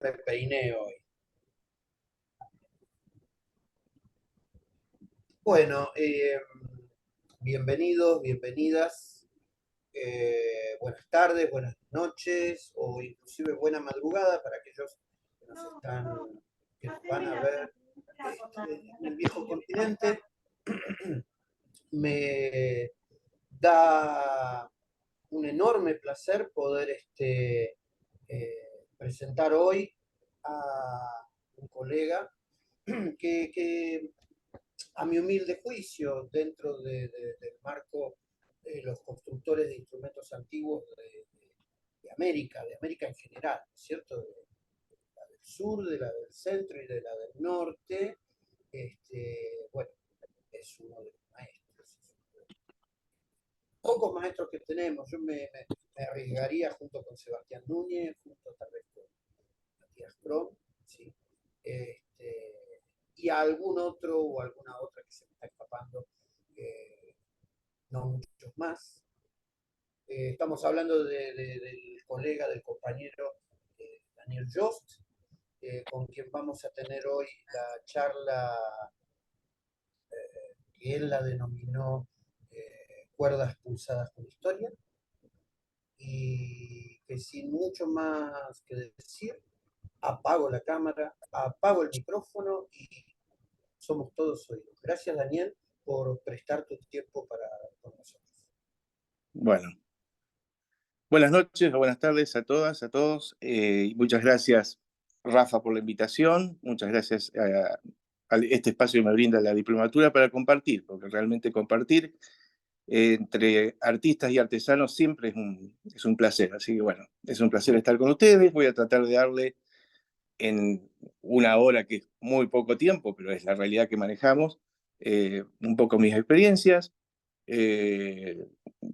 me peiné hoy. Bueno, bienvenidos, bienvenidas. Buenas tardes, buenas noches o inclusive buena madrugada para aquellos que que nos van a ver en el viejo continente. Me da un enorme placer poder presentar hoy a un colega que a mi humilde juicio, dentro del marco de los constructores de instrumentos antiguos de América en general, ¿no es cierto? De la del sur, de la del centro y de la del norte, bueno, es uno de los maestros. Pocos maestros que tenemos, yo me arriesgaría junto con Sebastián Núñez, junto tal vez con Matías Krom, ¿sí? Y a algún otro o alguna otra que se me está escapando, no muchos más. Estamos hablando del colega, del compañero Daniel Jost, con quien vamos a tener hoy la charla que él la denominó Cuerdas pulsadas con historia, y que sin mucho más que decir, apago la cámara, apago el micrófono y somos todos oídos. Gracias, Daniel, por prestar tu tiempo con nosotros. Bueno, buenas noches o buenas tardes a todas, a todos. Muchas gracias, Rafa, por la invitación. Muchas gracias a este espacio que me brinda la diplomatura para compartir, porque realmente compartir entre artistas y artesanos siempre es un placer. Así que bueno, es un placer estar con ustedes. Voy a tratar de darle en una hora, que es muy poco tiempo, pero es la realidad que manejamos, un poco mis experiencias.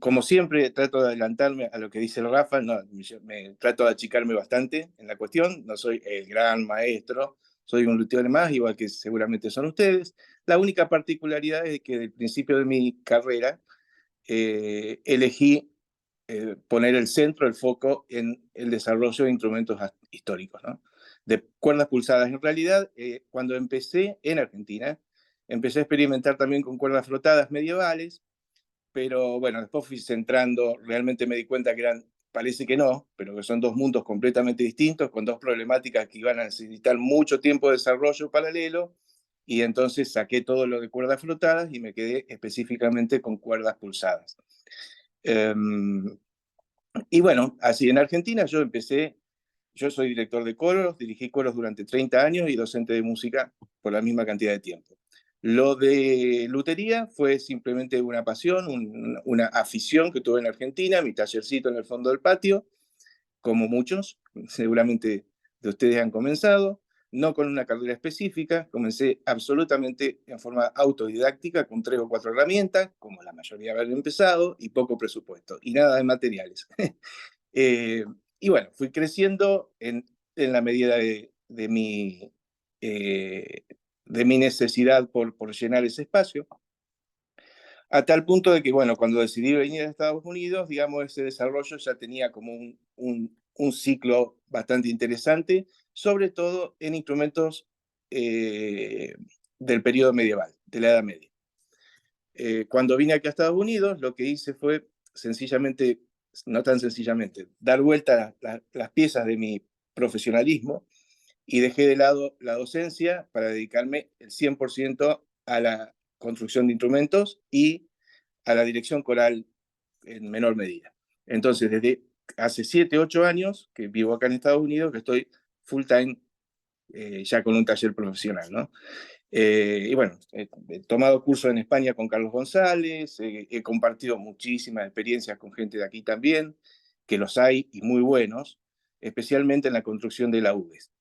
Como siempre, trato de adelantarme a lo que dice el Rafa, no, trato de achicarme bastante en la cuestión, no soy el gran maestro, soy un luthier más, igual que seguramente son ustedes. La única particularidad es que desde el principio de mi carrera elegí poner el centro, el foco en el desarrollo de instrumentos históricos, ¿no? De cuerdas pulsadas. En realidad, cuando empecé en Argentina, empecé a experimentar también con cuerdas frotadas medievales, pero bueno, después fui centrando, realmente me di cuenta que parece que no, pero que son dos mundos completamente distintos, con dos problemáticas que iban a necesitar mucho tiempo de desarrollo paralelo, y entonces saqué todo lo de cuerdas frotadas y me quedé específicamente con cuerdas pulsadas. Y bueno, así en Argentina yo soy director de coros, dirigí coros durante 30 años y docente de música por la misma cantidad de tiempo. Lo de lutería fue simplemente una pasión, una afición que tuve en Argentina, mi tallercito en el fondo del patio, como muchos, seguramente de ustedes han comenzado, no con una carrera específica, comencé absolutamente en forma autodidáctica con 3 o 4 herramientas, como la mayoría habían empezado, y poco presupuesto, y nada de materiales. Y bueno, fui creciendo en la medida de mi necesidad por llenar ese espacio, a tal punto de que, bueno, cuando decidí venir a Estados Unidos, digamos, ese desarrollo ya tenía como un ciclo bastante interesante, sobre todo en instrumentos del periodo medieval, de la Edad Media. Cuando vine aquí a Estados Unidos, lo que hice fue sencillamente, no tan sencillamente, dar vuelta a las piezas de mi profesionalismo y dejé de lado la docencia para dedicarme el 100% a la construcción de instrumentos y a la dirección coral en menor medida. Entonces, desde hace 7, 8 años que vivo acá en Estados Unidos, que estoy full time ya con un taller profesional, ¿no? Y bueno, he tomado cursos en España con Carlos González, he compartido muchísimas experiencias con gente de aquí también, que los hay y muy buenos, especialmente en la construcción de laúdes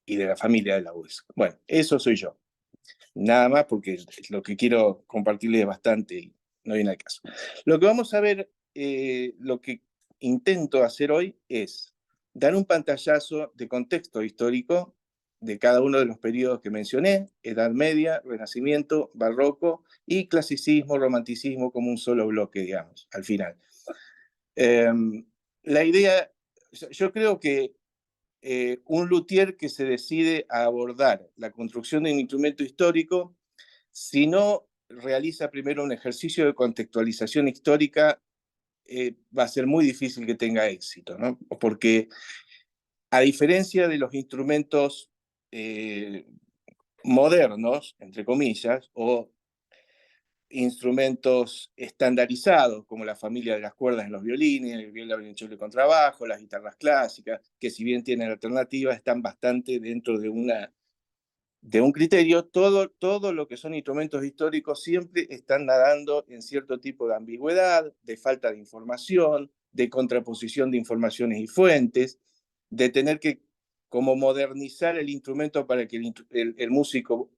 y de la familia de laúdes. Bueno, eso soy yo. Nada más, porque lo que quiero compartirles es bastante y no viene al caso. Lo que vamos a ver, lo que intento hacer hoy es dar un pantallazo de contexto histórico de cada uno de los periodos que mencioné: Edad Media, Renacimiento, Barroco y Clasicismo, Romanticismo, como un solo bloque, digamos, al final. La idea, yo creo que un luthier que se decide a abordar la construcción de un instrumento histórico, si no realiza primero un ejercicio de contextualización histórica, va a ser muy difícil que tenga éxito, ¿no? Porque a diferencia de los instrumentos modernos, entre comillas, o instrumentos estandarizados, como la familia de las cuerdas en los violines, el violonchelo y contrabajo, las guitarras clásicas, que si bien tienen alternativas, están bastante dentro de un criterio. Todo lo que son instrumentos históricos siempre están nadando en cierto tipo de ambigüedad, de falta de información, de contraposición de informaciones y fuentes, de tener que como modernizar el instrumento para que el músico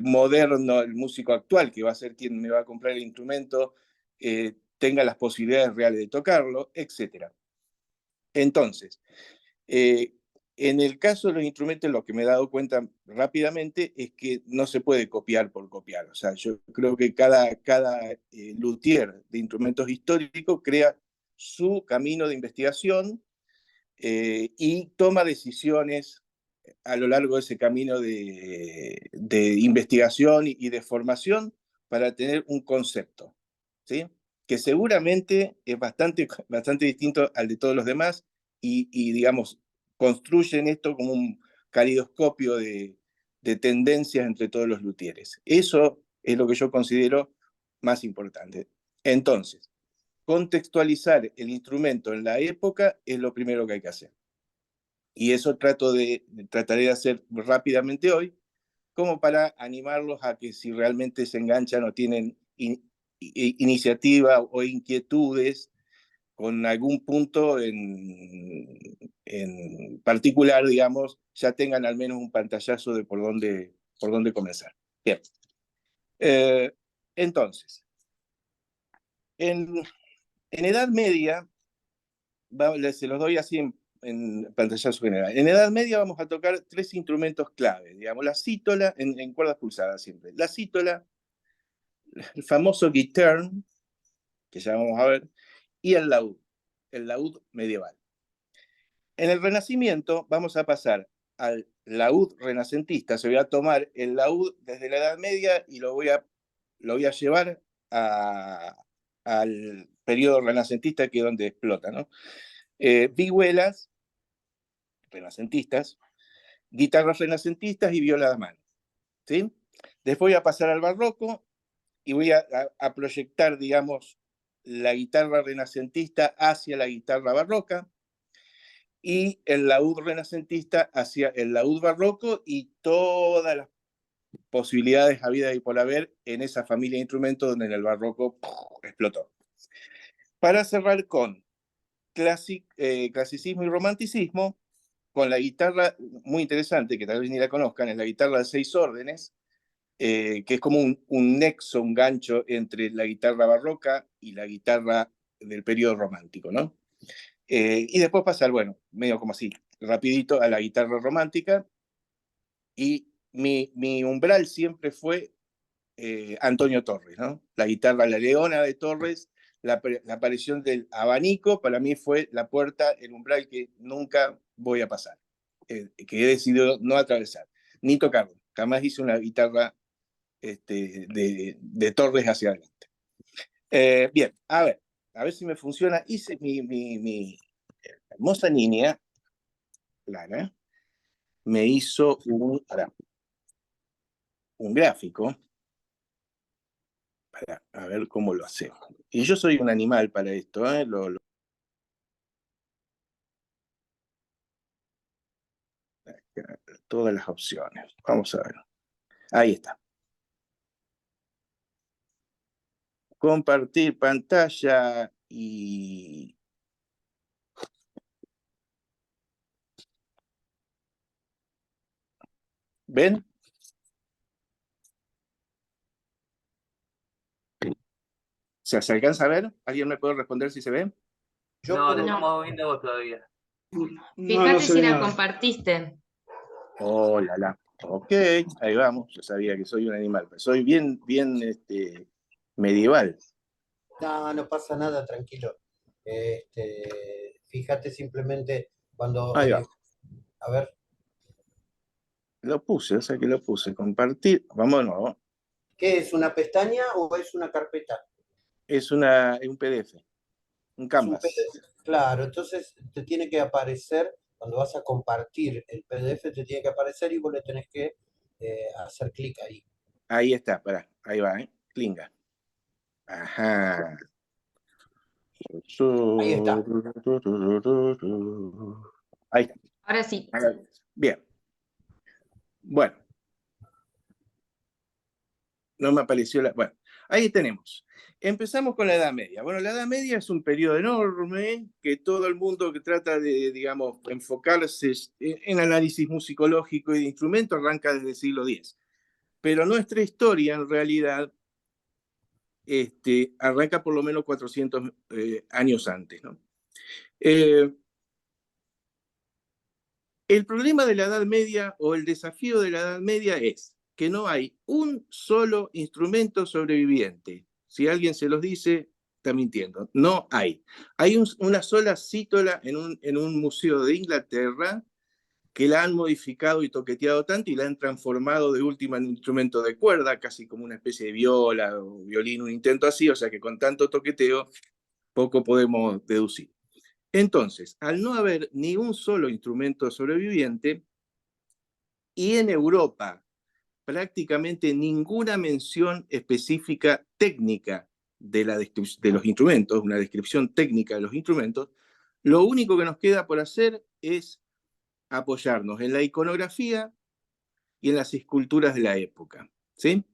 moderno, el músico actual, que va a ser quien me va a comprar el instrumento, tenga las posibilidades reales de tocarlo, etc. Entonces, en el caso de los instrumentos, lo que me he dado cuenta rápidamente es que no se puede copiar por copiar. O sea, yo creo que cada luthier de instrumentos históricos crea su camino de investigación y toma decisiones a lo largo de ese camino de investigación y de formación para tener un concepto, ¿sí? Que seguramente es bastante distinto al de todos los demás digamos, construyen esto como un calidoscopio de tendencias entre todos los luthieres. Eso es lo que yo considero más importante. Entonces, contextualizar el instrumento en la época es lo primero que hay que hacer. Y eso trataré de hacer rápidamente hoy, como para animarlos a que si realmente se enganchan o tienen iniciativa o inquietudes con algún punto en particular, digamos, ya tengan al menos un pantallazo de por dónde comenzar. Bien. Entonces, en Edad Media, se los doy así en pantallazo general. En Edad Media vamos a tocar 3 instrumentos clave, digamos, la cítola, en cuerdas pulsadas siempre. La cítola, el famoso guitarn, que ya vamos a ver, y el laúd medieval. En el Renacimiento vamos a pasar al laúd renacentista. Se voy a tomar el laúd desde la Edad Media y lo voy a llevar al periodo renacentista, que es donde explota, ¿no? Vihuelas renacentistas, guitarras renacentistas y viola de mano, ¿sí? Después voy a pasar al barroco y voy a proyectar, digamos, la guitarra renacentista hacia la guitarra barroca y el laúd renacentista hacia el laúd barroco y todas las posibilidades habidas y por haber en esa familia de instrumentos donde en el barroco explotó. Para cerrar con clasicismo y romanticismo, con la guitarra muy interesante, que tal vez ni la conozcan, es la guitarra de 6 órdenes, que es como un nexo, un gancho entre la guitarra barroca y la guitarra del periodo romántico, ¿no? Y después pasar, bueno, medio como así, rapidito a la guitarra romántica, y mi umbral siempre fue Antonio Torres, ¿no? La guitarra La Leona de Torres, la aparición del abanico, para mí fue la puerta, el umbral que nunca voy a pasar, que he decidido no atravesar, ni tocarlo. Jamás hice una guitarra de Torres hacia adelante. Bien, a ver si me funciona. Hice mi hermosa niña, Lara, me hizo un gráfico para a ver cómo lo hacemos. Y yo soy un animal para esto, todas las opciones. Vamos a ver. Ahí está. Compartir pantalla y... ¿Ven? ¿Se alcanza a ver? ¿Alguien me puede responder si se ve? No, te estamos viendo vos todavía. Fíjate si la compartiste. Oh, la. Ok, ahí vamos. Yo sabía que soy un animal, pero soy bien medieval. No pasa nada, tranquilo. Fíjate simplemente cuando Ahí va. A ver. Lo puse, o sea que lo puse. Compartir. Vamos de nuevo. ¿Qué es? ¿Una pestaña o es una carpeta? Es un PDF, un Es un Canvas. PDF. Claro, entonces te tiene que aparecer, cuando vas a compartir el PDF, te tiene que aparecer y vos le tenés que hacer clic ahí. Ahí está, pará, ahí va, Clinga. Ajá. Ahí está. Ahí está. Ahora sí. Bien. Bueno. No me apareció la... Bueno, ahí tenemos. Empezamos con la Edad Media. Bueno, la Edad Media es un periodo enorme que todo el mundo que trata de, digamos, enfocarse en análisis musicológico y de instrumentos arranca desde el siglo X. Pero nuestra historia, en realidad, arranca por lo menos 400 años antes, ¿no? El problema de la Edad Media o el desafío de la Edad Media es que no hay un solo instrumento sobreviviente. Si alguien se los dice, está mintiendo. No hay. Hay una sola cítola en un museo de Inglaterra que la han modificado y toqueteado tanto y la han transformado de última en un instrumento de cuerda, casi como una especie de viola o violín, un intento así, o sea que con tanto toqueteo poco podemos deducir. Entonces, al no haber ni un solo instrumento sobreviviente, y en Europa prácticamente ninguna mención específica técnica de los instrumentos, una descripción técnica de los instrumentos, lo único que nos queda por hacer es apoyarnos en la iconografía y en las esculturas de la época. ¿Sí?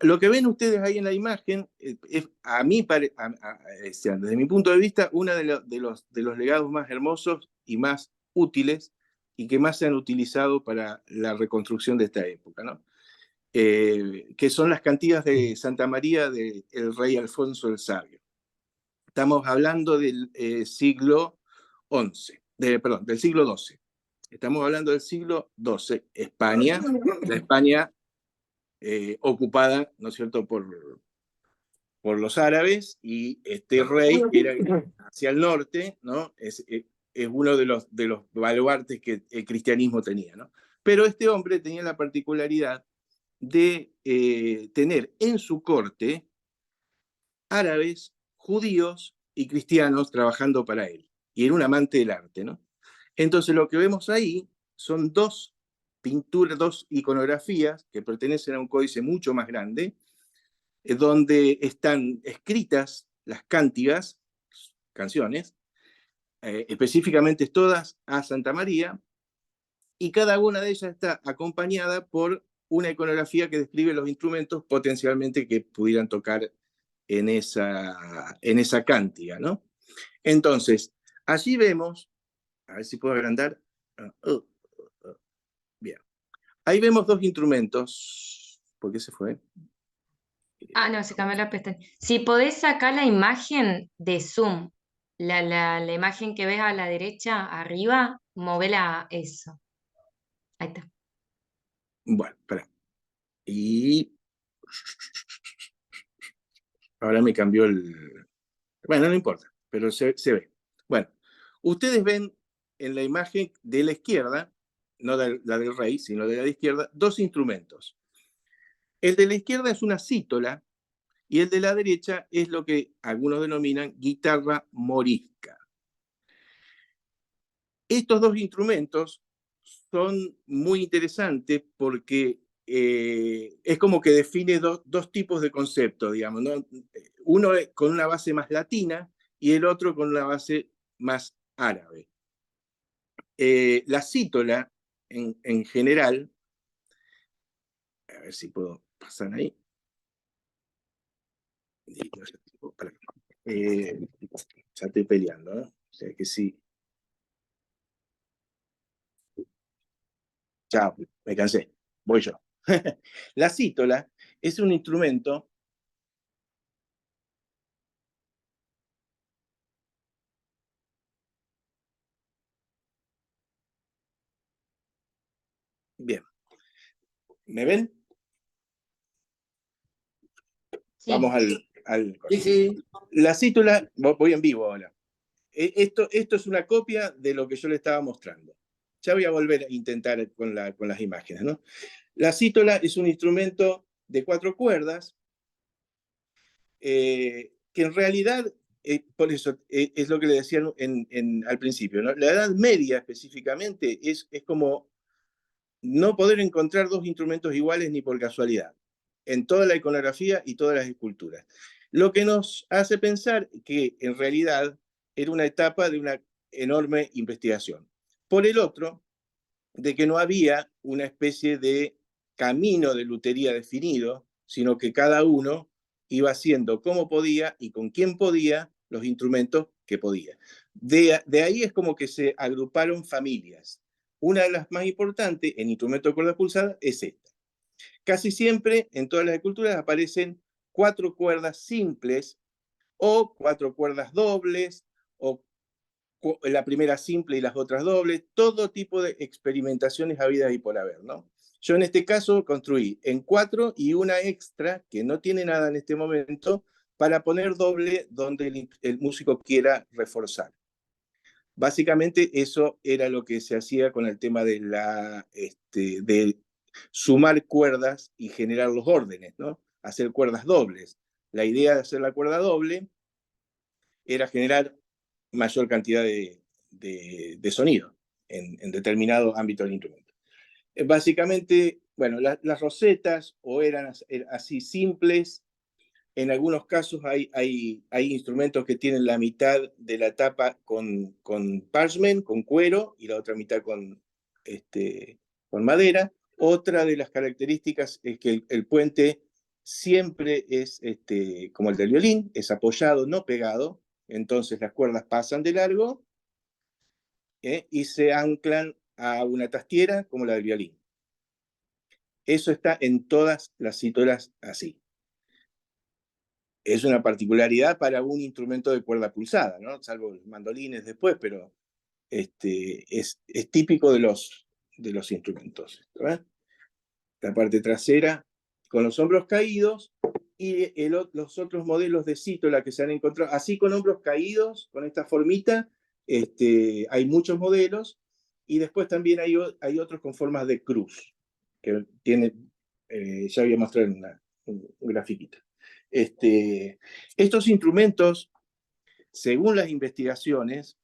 Lo que ven ustedes ahí en la imagen es, a mí, desde mi punto de vista, uno de los legados más hermosos y más útiles y que más se han utilizado para la reconstrucción de esta época, ¿no? Que son las cantigas de Santa María del rey Alfonso el Sabio. Estamos hablando del siglo XI, del siglo XII. Estamos hablando del siglo XII, España, la España ocupada, ¿no es cierto?, por los árabes, y este rey era hacia el norte, ¿no? Es uno de los baluartes que el cristianismo tenía, ¿no? Pero este hombre tenía la particularidad de tener en su corte árabes, judíos y cristianos trabajando para él, y era un amante del arte, ¿no? Entonces lo que vemos ahí son dos pinturas, dos iconografías que pertenecen a un códice mucho más grande, donde están escritas las cántigas, canciones, específicamente todas a Santa María, y cada una de ellas está acompañada por una iconografía que describe los instrumentos potencialmente que pudieran tocar en esa cántiga, ¿no? Entonces, allí vemos, a ver si puedo agrandar, bien, ahí vemos dos instrumentos, ¿por qué se fue? Ah, no, se cambió la pestaña. Si podés sacar la imagen de Zoom, la imagen que ves a la derecha, arriba, movela a eso. Ahí está. Bueno, espera. Y ahora me cambió el... Bueno, no importa, pero se ve. Bueno, ustedes ven en la imagen de la izquierda, no la del rey, sino de la izquierda, dos instrumentos. El de la izquierda es una cítola y el de la derecha es lo que algunos denominan guitarra morisca. Estos dos instrumentos son muy interesantes porque es como que define dos tipos de conceptos, digamos, ¿no? Uno con una base más latina y el otro con una base más árabe. La cítola, en general, a ver si puedo pasar ahí. Ya estoy peleando, ¿no? O sea que sí. Chao, me cansé. Voy yo. La cítola es un instrumento bien. ¿Me ven? Sí. Vamos al... Sí, sí. La cítula, voy en vivo ahora. Esto es una copia de lo que yo le estaba mostrando. Ya voy a volver a intentar con las imágenes, ¿no? La cítola es un instrumento de 4 cuerdas, que en realidad, por eso, es lo que le decía al principio, ¿no? La Edad Media específicamente es como no poder encontrar 2 instrumentos iguales ni por casualidad, en toda la iconografía y todas las esculturas. Lo que nos hace pensar que en realidad era una etapa de una enorme investigación. Por el otro, de que no había una especie de camino de lutería definido, sino que cada uno iba haciendo como podía y con quién podía los instrumentos que podía. De ahí es como que se agruparon familias. Una de las más importantes en instrumento de cuerda pulsada es esta. Casi siempre en todas las esculturas aparecen 4 cuerdas simples o 4 cuerdas dobles o la primera simple y las otras dobles, todo tipo de experimentaciones habidas y por haber, ¿no? Yo en este caso construí en 4 y una extra, que no tiene nada en este momento, para poner doble donde el músico quiera reforzar. Básicamente eso era lo que se hacía con el tema de, de sumar cuerdas y generar los órdenes, ¿no? Hacer cuerdas dobles. La idea de hacer la cuerda doble era generar mayor cantidad de sonido en determinado ámbito del instrumento. Básicamente, bueno, las rosetas o eran así simples. En algunos casos hay instrumentos que tienen la mitad de la tapa con parchment, con cuero, y la otra mitad con madera. Otra de las características es que el puente siempre es como el del violín, es apoyado, no pegado. Entonces las cuerdas pasan de largo y se anclan a una tastiera como la del violín. Eso está en todas las cítolas así. Es una particularidad para un instrumento de cuerda pulsada, ¿no? Salvo los mandolines después, pero es típico de los instrumentos. ¿Verdad? La parte trasera con los hombros caídos y los otros modelos de cítola que se han encontrado, así con hombros caídos, con esta formita, hay muchos modelos, y después también hay otros con formas de cruz, que tiene, ya voy a mostrar un grafiquito. Estos instrumentos, según las investigaciones,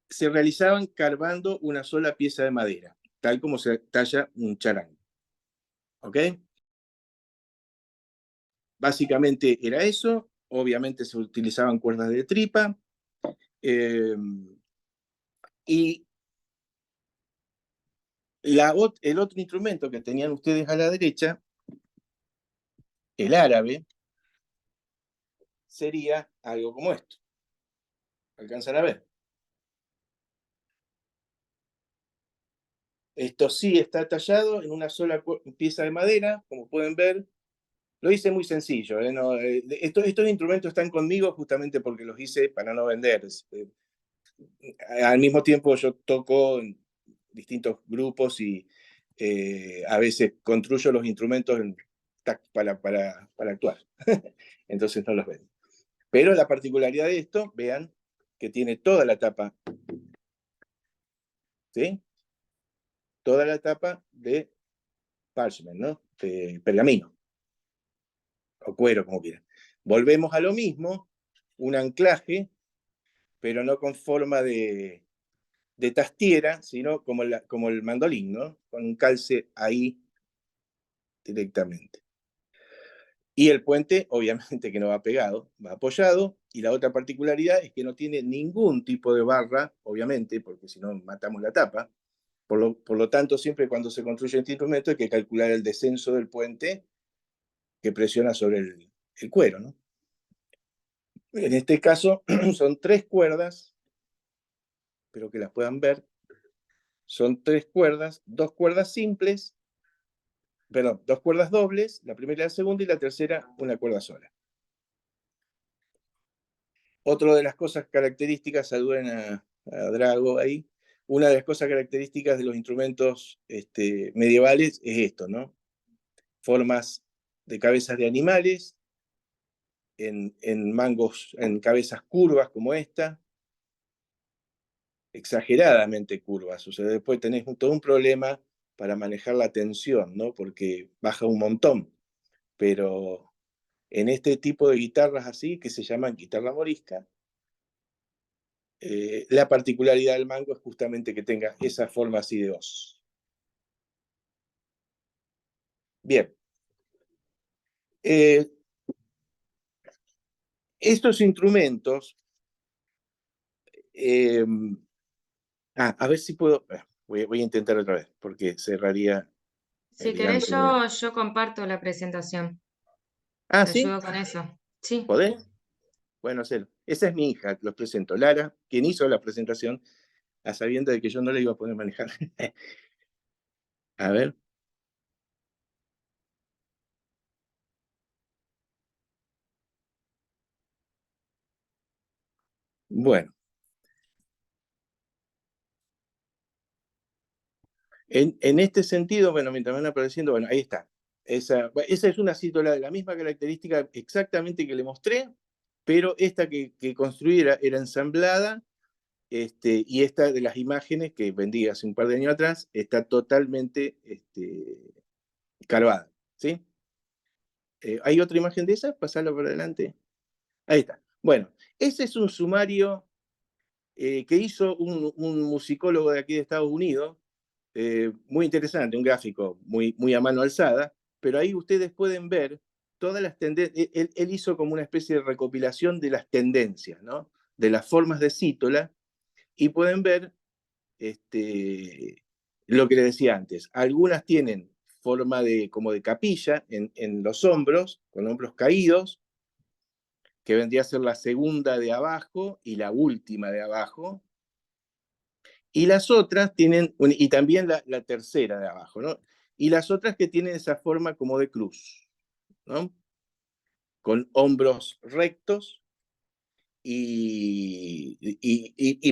se realizaban carbando una sola pieza de madera, tal como se talla un charango. ¿Ok? Básicamente era eso. Obviamente se utilizaban cuerdas de tripa. Y el otro instrumento que tenían ustedes a la derecha, el árabe, sería algo como esto. ¿Alcanzan a ver? Esto sí está tallado en una sola pieza de madera, como pueden ver. Lo hice muy sencillo. No, estos instrumentos están conmigo justamente porque los hice para no vender. Al mismo tiempo yo toco en distintos grupos y a veces construyo los instrumentos para actuar. Entonces no los ven. Pero la particularidad de esto, vean, que tiene toda la tapa, ¿sí? Toda la tapa de parchment, ¿no? De pergamino. O cuero, como quieran. Volvemos a lo mismo, un anclaje, pero no con forma de tastiera, sino como el mandolín, ¿no? Con un calce ahí directamente. Y el puente, obviamente que no va pegado, va apoyado, y la otra particularidad es que no tiene ningún tipo de barra, obviamente, porque si no matamos la tapa. Por lo tanto, siempre cuando se construye este instrumento hay que calcular el descenso del puente que presiona sobre el cuero, ¿no? En este caso son 3 cuerdas, espero que las puedan ver. Son 3 cuerdas, 2 cuerdas simples, perdón, 2 cuerdas dobles, la primera y la segunda, y la tercera una cuerda sola. Otra de las cosas características, saluden a Drago ahí, una de las cosas características de los instrumentos medievales es esto, ¿no? Formas de cabezas de animales, en mangos, en cabezas curvas como esta, exageradamente curvas. O sea, después tenés todo un problema para manejar la tensión, ¿no? Porque baja un montón. Pero en este tipo de guitarras así, que se llaman guitarra morisca, la particularidad del mango es justamente que tenga esa forma así de hoz. Bien. Estos instrumentos, a ver si puedo, voy a intentar otra vez, porque cerraría Si el gran querés, problema. yo comparto la presentación. Te ¿Sí? ayudo con eso. Sí. ¿Podés? Bueno, hacerlo. Esa es mi hija, los presento. Lara, quien hizo la presentación, a sabiendas de que yo no la iba a poder manejar. A ver. Bueno. En este sentido, bueno, mientras van apareciendo, bueno, ahí está. Esa es una cítola de la misma característica exactamente que le mostré, pero esta que construí era ensamblada, y esta de las imágenes que vendí hace un par de años atrás está totalmente carbada, ¿sí? ¿Hay otra imagen de esa? Pasarla por adelante. Ahí está. Bueno, ese es un sumario que hizo un musicólogo de aquí de Estados Unidos, muy interesante, un gráfico muy a mano alzada, pero ahí ustedes pueden ver todas las tendencias. Él hizo como una especie de recopilación de las tendencias, ¿no? De las formas de cítola, y pueden ver lo que les decía antes. Algunas tienen forma como de capilla en los hombros, con hombros caídos, que vendría a ser la segunda de abajo y la última de abajo. Y las otras tienen, y también la tercera de abajo, ¿no? Y las otras que tienen esa forma como de cruz, ¿no? Con hombros rectos y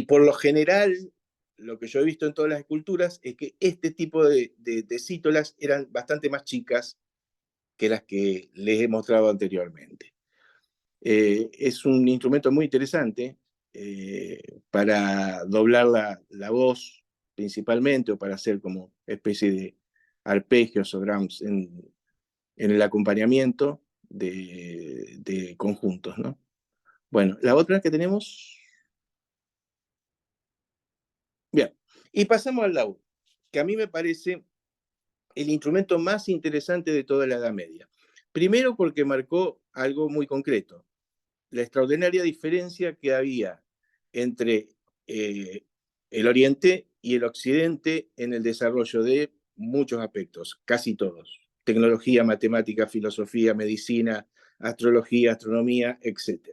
por lo general, lo que yo he visto en todas las esculturas es que este tipo de cítolas eran bastante más chicas que las que les he mostrado anteriormente. Es un instrumento muy interesante para doblar la voz principalmente, o para hacer como especie de arpegios o drums en el acompañamiento de conjuntos, ¿no? Bueno, la otra que tenemos. Bien, y pasamos al laúd, que a mí me parece el instrumento más interesante de toda la Edad Media. Primero porque marcó algo muy concreto, la extraordinaria diferencia que había entre el Oriente y el Occidente en el desarrollo de muchos aspectos, casi todos. Tecnología, matemática, filosofía, medicina, astrología, astronomía, etc.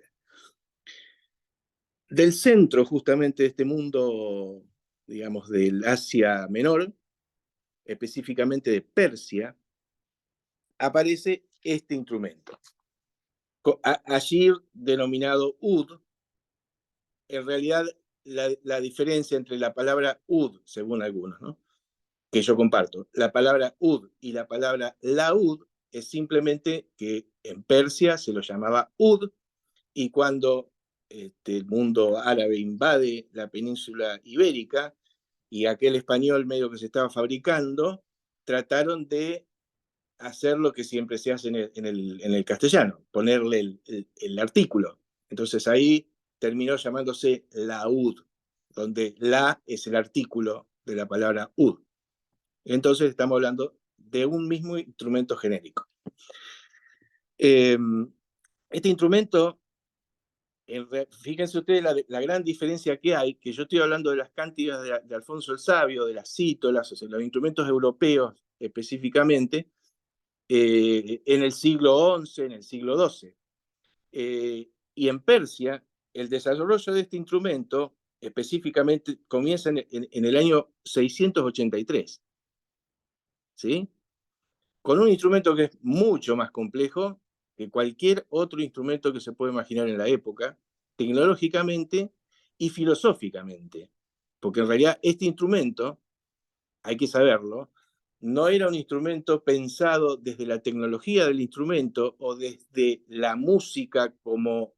Del centro justamente de este mundo, digamos, del Asia Menor, específicamente de Persia, aparece este instrumento, allí denominado ud. En realidad, la diferencia entre la palabra ud, según algunos, ¿no?, que yo comparto, la palabra ud y la palabra laúd, es simplemente que en Persia se lo llamaba ud, y cuando el mundo árabe invade la península ibérica y aquel español medio que se estaba fabricando, trataron de hacer lo que siempre se hace en el castellano, ponerle el artículo. Entonces ahí terminó llamándose laúd, donde la es el artículo de la palabra ud. Entonces estamos hablando de un mismo instrumento genérico. Este instrumento, fíjense ustedes la gran diferencia que hay, que yo estoy hablando de las cántigas de Alfonso el Sabio, de las cítolas, o sea, los instrumentos europeos específicamente, en el siglo XI, en el siglo XII. Y en Persia, el desarrollo de este instrumento específicamente comienza en el año 683, ¿sí? Con un instrumento que es mucho más complejo que cualquier otro instrumento que se puede imaginar en la época, tecnológicamente y filosóficamente. Porque en realidad este instrumento, hay que saberlo, no era un instrumento pensado desde la tecnología del instrumento o desde la música como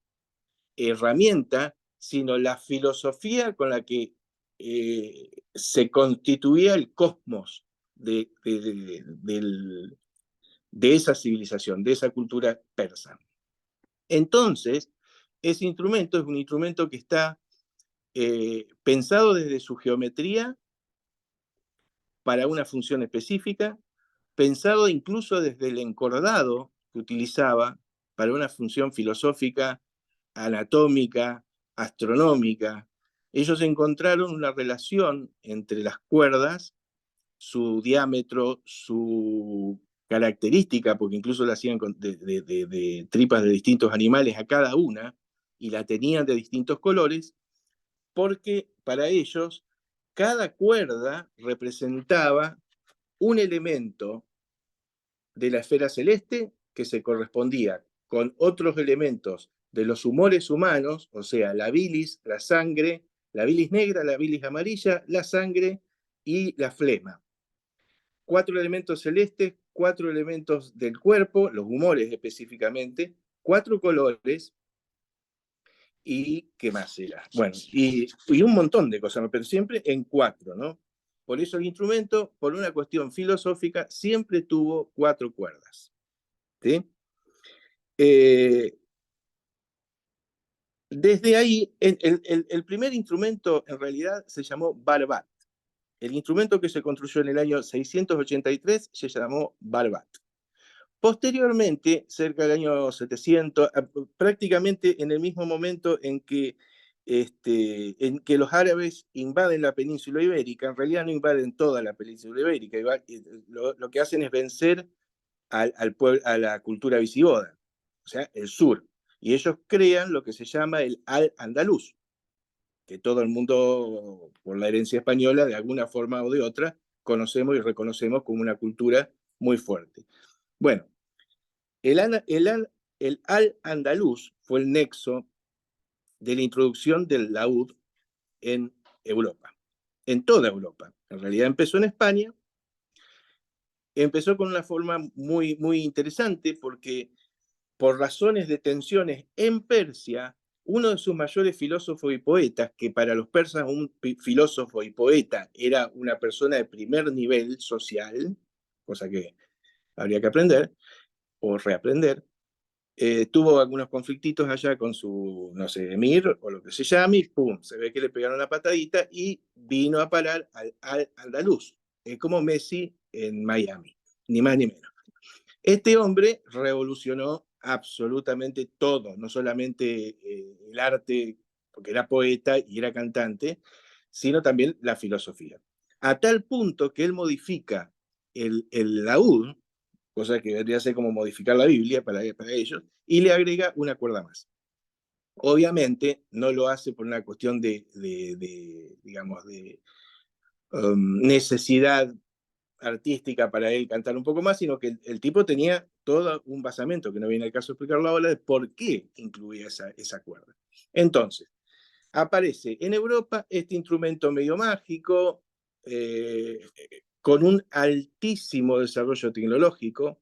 herramienta, sino la filosofía con la que se constituía el cosmos de esa civilización, de esa cultura persa. Entonces, ese instrumento es un instrumento que está pensado desde su geometría para una función específica, pensado incluso desde el encordado que utilizaba para una función filosófica, anatómica, astronómica. Ellos encontraron una relación entre las cuerdas, su diámetro, su característica, porque incluso la hacían de tripas de distintos animales a cada una, y la tenían de distintos colores, porque para ellos cada cuerda representaba un elemento de la esfera celeste que se correspondía con otros elementos de los humores humanos, o sea, la bilis, la sangre, la bilis negra, la bilis amarilla, la sangre y la flema. 4 elementos celestes, 4 elementos del cuerpo, los humores específicamente, 4 colores, y ¿qué más era? Bueno, y un montón de cosas, pero siempre en 4, ¿no? Por eso el instrumento, por una cuestión filosófica, siempre tuvo 4 cuerdas. ¿Sí? Desde ahí, el primer instrumento en realidad se llamó barbat. El instrumento que se construyó en el año 683 se llamó barbat. Posteriormente, cerca del año 700, prácticamente en el mismo momento en que los árabes invaden la península ibérica, en realidad no invaden toda la península ibérica, lo que hacen es vencer a la cultura visigoda, o sea, el sur. Y ellos crean lo que se llama el Al-Andalus, que todo el mundo, por la herencia española, de alguna forma o de otra, conocemos y reconocemos como una cultura muy fuerte. Bueno, el Al-Andalus fue el nexo de la introducción del laúd en Europa, en toda Europa. En realidad empezó en España, empezó con una forma muy, muy interesante porque por razones de tensiones en Persia, uno de sus mayores filósofos y poetas, que para los persas un filósofo y poeta era una persona de primer nivel social, cosa que habría que aprender o reaprender, tuvo algunos conflictitos allá con su, no sé, emir o lo que se llame, y pum, se ve que le pegaron la patadita y vino a parar al Andaluz. Es como Messi en Miami, ni más ni menos. Este hombre revolucionó absolutamente todo, no solamente el arte, porque era poeta y era cantante, sino también la filosofía. A tal punto que él modifica el laúd, cosa que debería ser como modificar la Biblia para ellos, y le agrega una cuerda más. Obviamente no lo hace por una cuestión digamos, de necesidad artística para él cantar un poco más, sino que el tipo tenía todo un basamento, que no viene al caso de explicarlo ahora, de por qué incluía esa cuerda. Entonces, aparece en Europa este instrumento medio mágico, con un altísimo desarrollo tecnológico,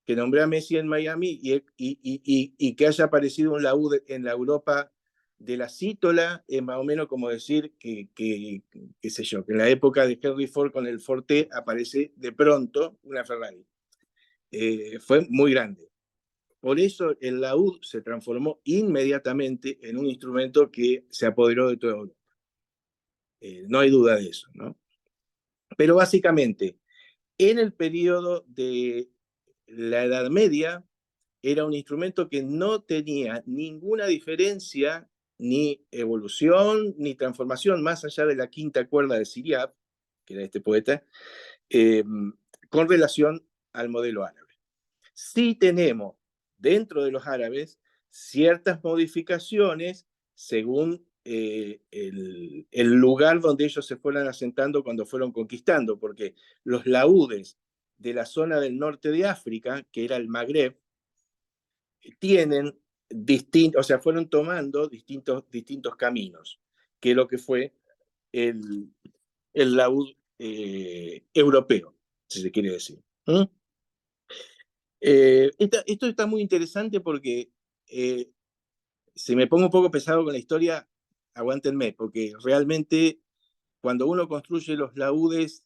que nombré a Messi en Miami y que haya aparecido un laúd en la Europa de la cítola, es más o menos como decir qué sé yo, que en la época de Henry Ford con el Forte aparece de pronto una Ferrari. Fue muy grande. Por eso el laúd se transformó inmediatamente en un instrumento que se apoderó de toda Europa. No hay duda de eso, ¿no? Pero básicamente, en el periodo de la Edad Media, era un instrumento que no tenía ninguna diferencia, ni evolución, ni transformación, más allá de la quinta cuerda de Siriab, que era este poeta, con relación al modelo árabe. Sí tenemos dentro de los árabes ciertas modificaciones según el lugar donde ellos se fueron asentando cuando fueron conquistando, porque los laúdes de la zona del norte de África, que era el Magreb, tienen distintos, o sea, fueron tomando distintos caminos, que lo que fue el laúd europeo, si se quiere decir. Esto está muy interesante porque si me pongo un poco pesado con la historia, aguántenme, porque realmente cuando uno construye los laúdes,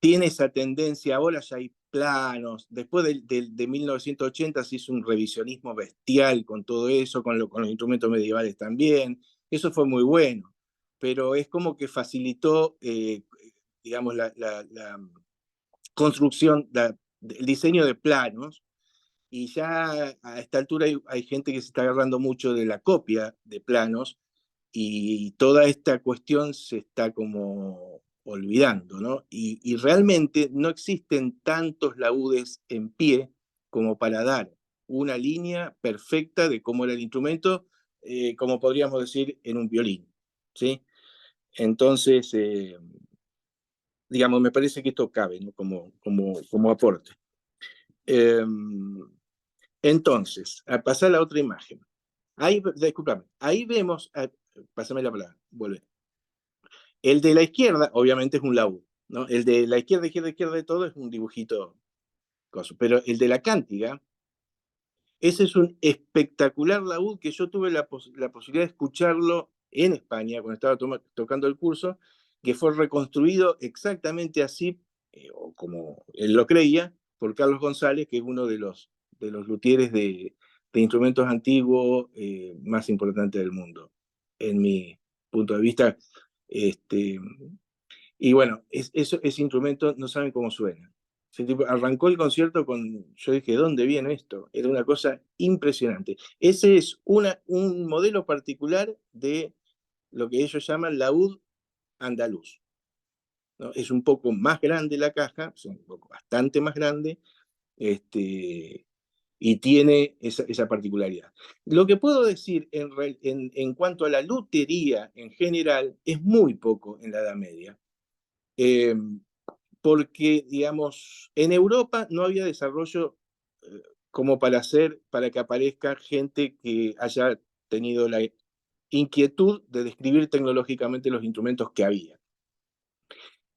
tiene esa tendencia, ahora ya hay planos, después de 1980 se hizo un revisionismo bestial con todo eso, con los instrumentos medievales también, eso fue muy bueno, pero es como que facilitó, digamos, la construcción, el diseño de planos, y ya a esta altura hay gente que se está agarrando mucho de la copia de planos, y toda esta cuestión se está como olvidando, ¿no? Y realmente no existen tantos laúdes en pie como para dar una línea perfecta de cómo era el instrumento, como podríamos decir en un violín, ¿sí? Entonces, digamos, me parece que esto cabe, ¿no? como aporte. Entonces, a pasar a la otra imagen. Ahí, discúlpame, ahí vemos, pásame la palabra, vuelve. El de la izquierda, obviamente, es un laúd, ¿no? El de la izquierda de todo es un dibujito, pero el de la cántiga, ese es un espectacular laúd que yo tuve la posibilidad de escucharlo en España cuando estaba tocando el curso, que fue reconstruido exactamente así, o como él lo creía, por Carlos González, que es uno de los luthieres de instrumentos antiguos más importantes del mundo, en mi punto de vista. Y bueno, ese instrumento no saben cómo suena. Ese tipo arrancó el concierto con, yo dije, ¿dónde viene esto? Era una cosa impresionante. Ese es un modelo particular de lo que ellos llaman laúd andaluz, ¿no? Es un poco más grande la caja, es un poco bastante más grande, y tiene esa particularidad. Lo que puedo decir en cuanto a la lutería en general es muy poco en la Edad Media. Porque, digamos, en Europa no había desarrollo como para que aparezca gente que haya tenido la inquietud de describir tecnológicamente los instrumentos que había.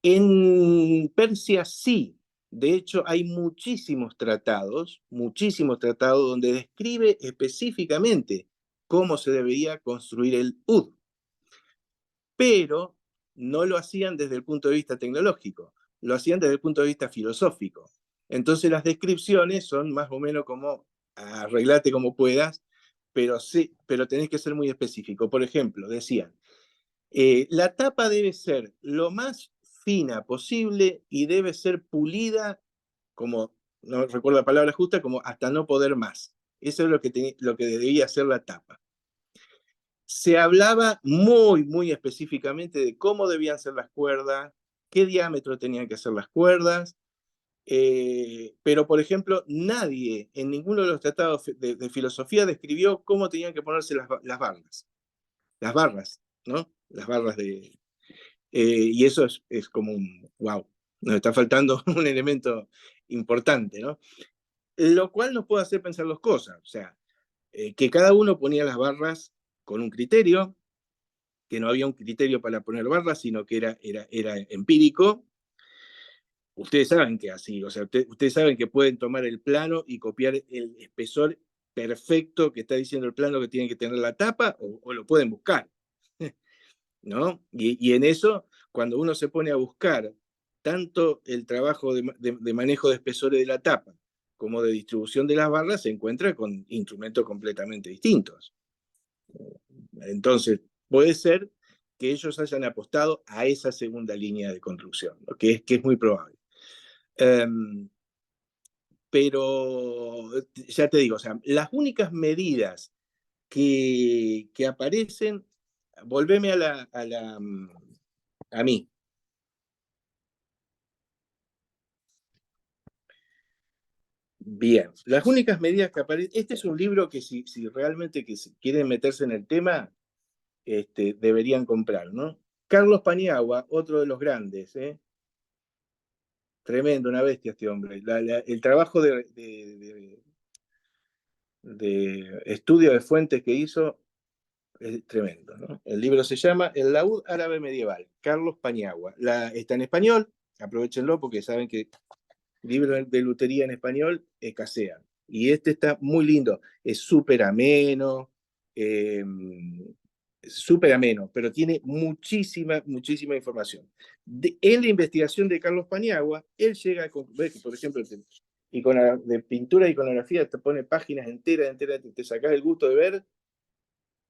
En Persia sí, de hecho hay muchísimos tratados donde describe específicamente cómo se debería construir el ud, pero no lo hacían desde el punto de vista tecnológico, lo hacían desde el punto de vista filosófico. Entonces las descripciones son más o menos como arreglate como puedas, pero tenés que ser muy específico. Por ejemplo, decían, la tapa debe ser lo más fina posible y debe ser pulida, como, no recuerdo la palabra justa, como hasta no poder más. Eso es lo que debía ser la tapa. Se hablaba muy específicamente de cómo debían ser las cuerdas, qué diámetro tenían que ser las cuerdas, pero, por ejemplo, nadie en ninguno de los tratados de filosofía describió cómo tenían que ponerse las barras, ¿no? Las barras y eso es como un, wow, nos está faltando un elemento importante, ¿no? Lo cual nos puede hacer pensar dos cosas, o sea, que cada uno ponía las barras con un criterio, que no había un criterio para poner barras, sino que era empírico. Ustedes saben que así, o sea, ustedes saben que pueden tomar el plano y copiar el espesor perfecto que está diciendo el plano que tiene que tener la tapa, o lo pueden buscar, ¿no? Y en eso, cuando uno se pone a buscar tanto el trabajo de manejo de espesores de la tapa como de distribución de las barras, se encuentra con instrumentos completamente distintos. Entonces, puede ser que ellos hayan apostado a esa segunda línea de construcción, ¿no? que es muy probable. Pero ya te digo, o sea, las únicas medidas que aparecen, volveme a mí. Bien, las únicas medidas que aparecen, este es un libro que si realmente que quieren meterse en el tema, deberían comprar, ¿no? Carlos Paniagua, otro de los grandes, tremendo, una bestia este hombre. El trabajo de estudio de fuentes que hizo es tremendo, ¿no? El libro se llama El laúd árabe medieval, Carlos Paniagua. Está en español, aprovechenlo porque saben que libros de lutería en español escasean. Y este está muy lindo, es súper ameno, súper ameno, pero tiene muchísima información. En la investigación de Carlos Paniagua, él llega, por ejemplo, de pintura e iconografía, te pone páginas enteras, te sacas el gusto de ver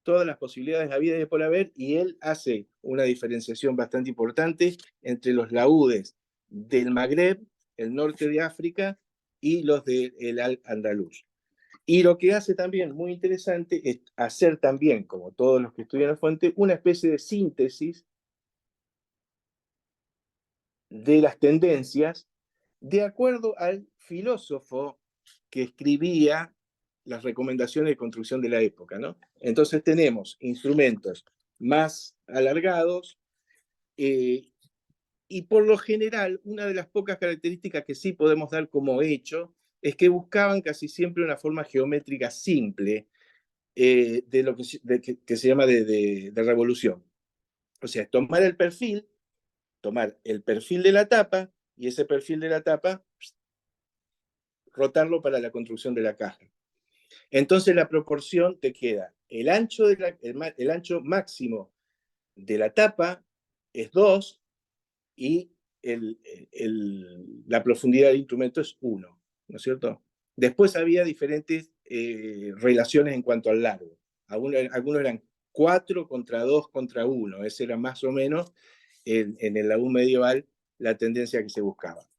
todas las posibilidades habidas y por haber, y él hace una diferenciación bastante importante entre los laúdes del Magreb, el norte de África, y los del Al-Andalus. Y lo que hace también muy interesante es hacer también, como todos los que estudian la fuente, una especie de síntesis de las tendencias de acuerdo al filósofo que escribía las recomendaciones de construcción de la época, ¿no? Entonces tenemos instrumentos más alargados, y por lo general, una de las pocas características que sí podemos dar como hecho es que buscaban casi siempre una forma geométrica simple, de lo que se llama de revolución. O sea, tomar el perfil de la tapa, y ese perfil de la tapa, rotarlo para la construcción de la caja. Entonces la proporción te queda, el ancho máximo de la tapa es 2 y la profundidad del instrumento es 1, ¿no es cierto? Después había diferentes relaciones en cuanto al largo. Algunos eran 4 contra 2 contra 1. Ese era más o menos en el laúd medieval la tendencia que se buscaba.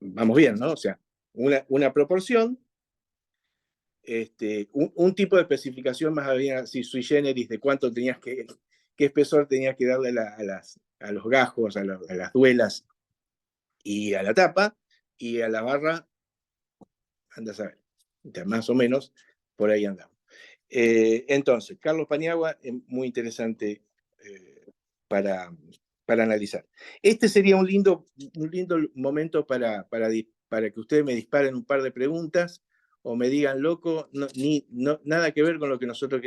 Vamos bien, ¿no? O sea, una proporción, un tipo de especificación más bien así sui generis de cuánto tenías qué espesor tenías que darle a los gajos, a las duelas y a la tapa, y a la barra, andas a ver, más o menos por ahí andamos. Entonces, Carlos Paniagua es muy interesante para analizar. Este sería un lindo momento para que ustedes me disparen un par de preguntas o me digan, loco, nada que ver con lo que nosotros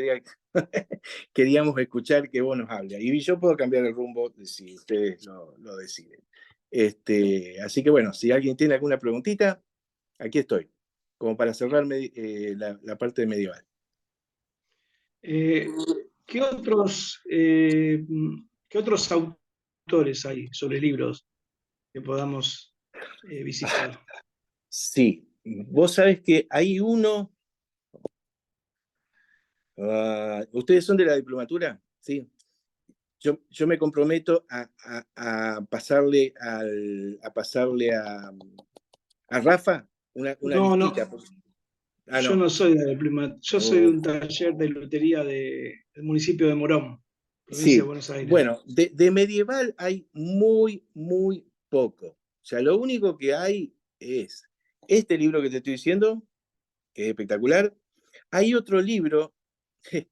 queríamos escuchar que vos nos hables. Y yo puedo cambiar el rumbo si ustedes lo deciden. Así que bueno, si alguien tiene alguna preguntita, aquí estoy, como para cerrar la parte de medieval. ¿Qué otros autores hay sobre libros que podamos visitar? Sí, vos sabés que hay uno. ¿Ustedes son de la diplomatura? Sí. Yo me comprometo a pasarle a Rafa una listita. Yo no soy de la diplomatura. Yo soy de un taller de lutería del municipio de Morón, provincia de Buenos Aires. Bueno, de medieval hay muy poco. O sea, lo único que hay es este libro que te estoy diciendo, que es espectacular. Hay otro libro que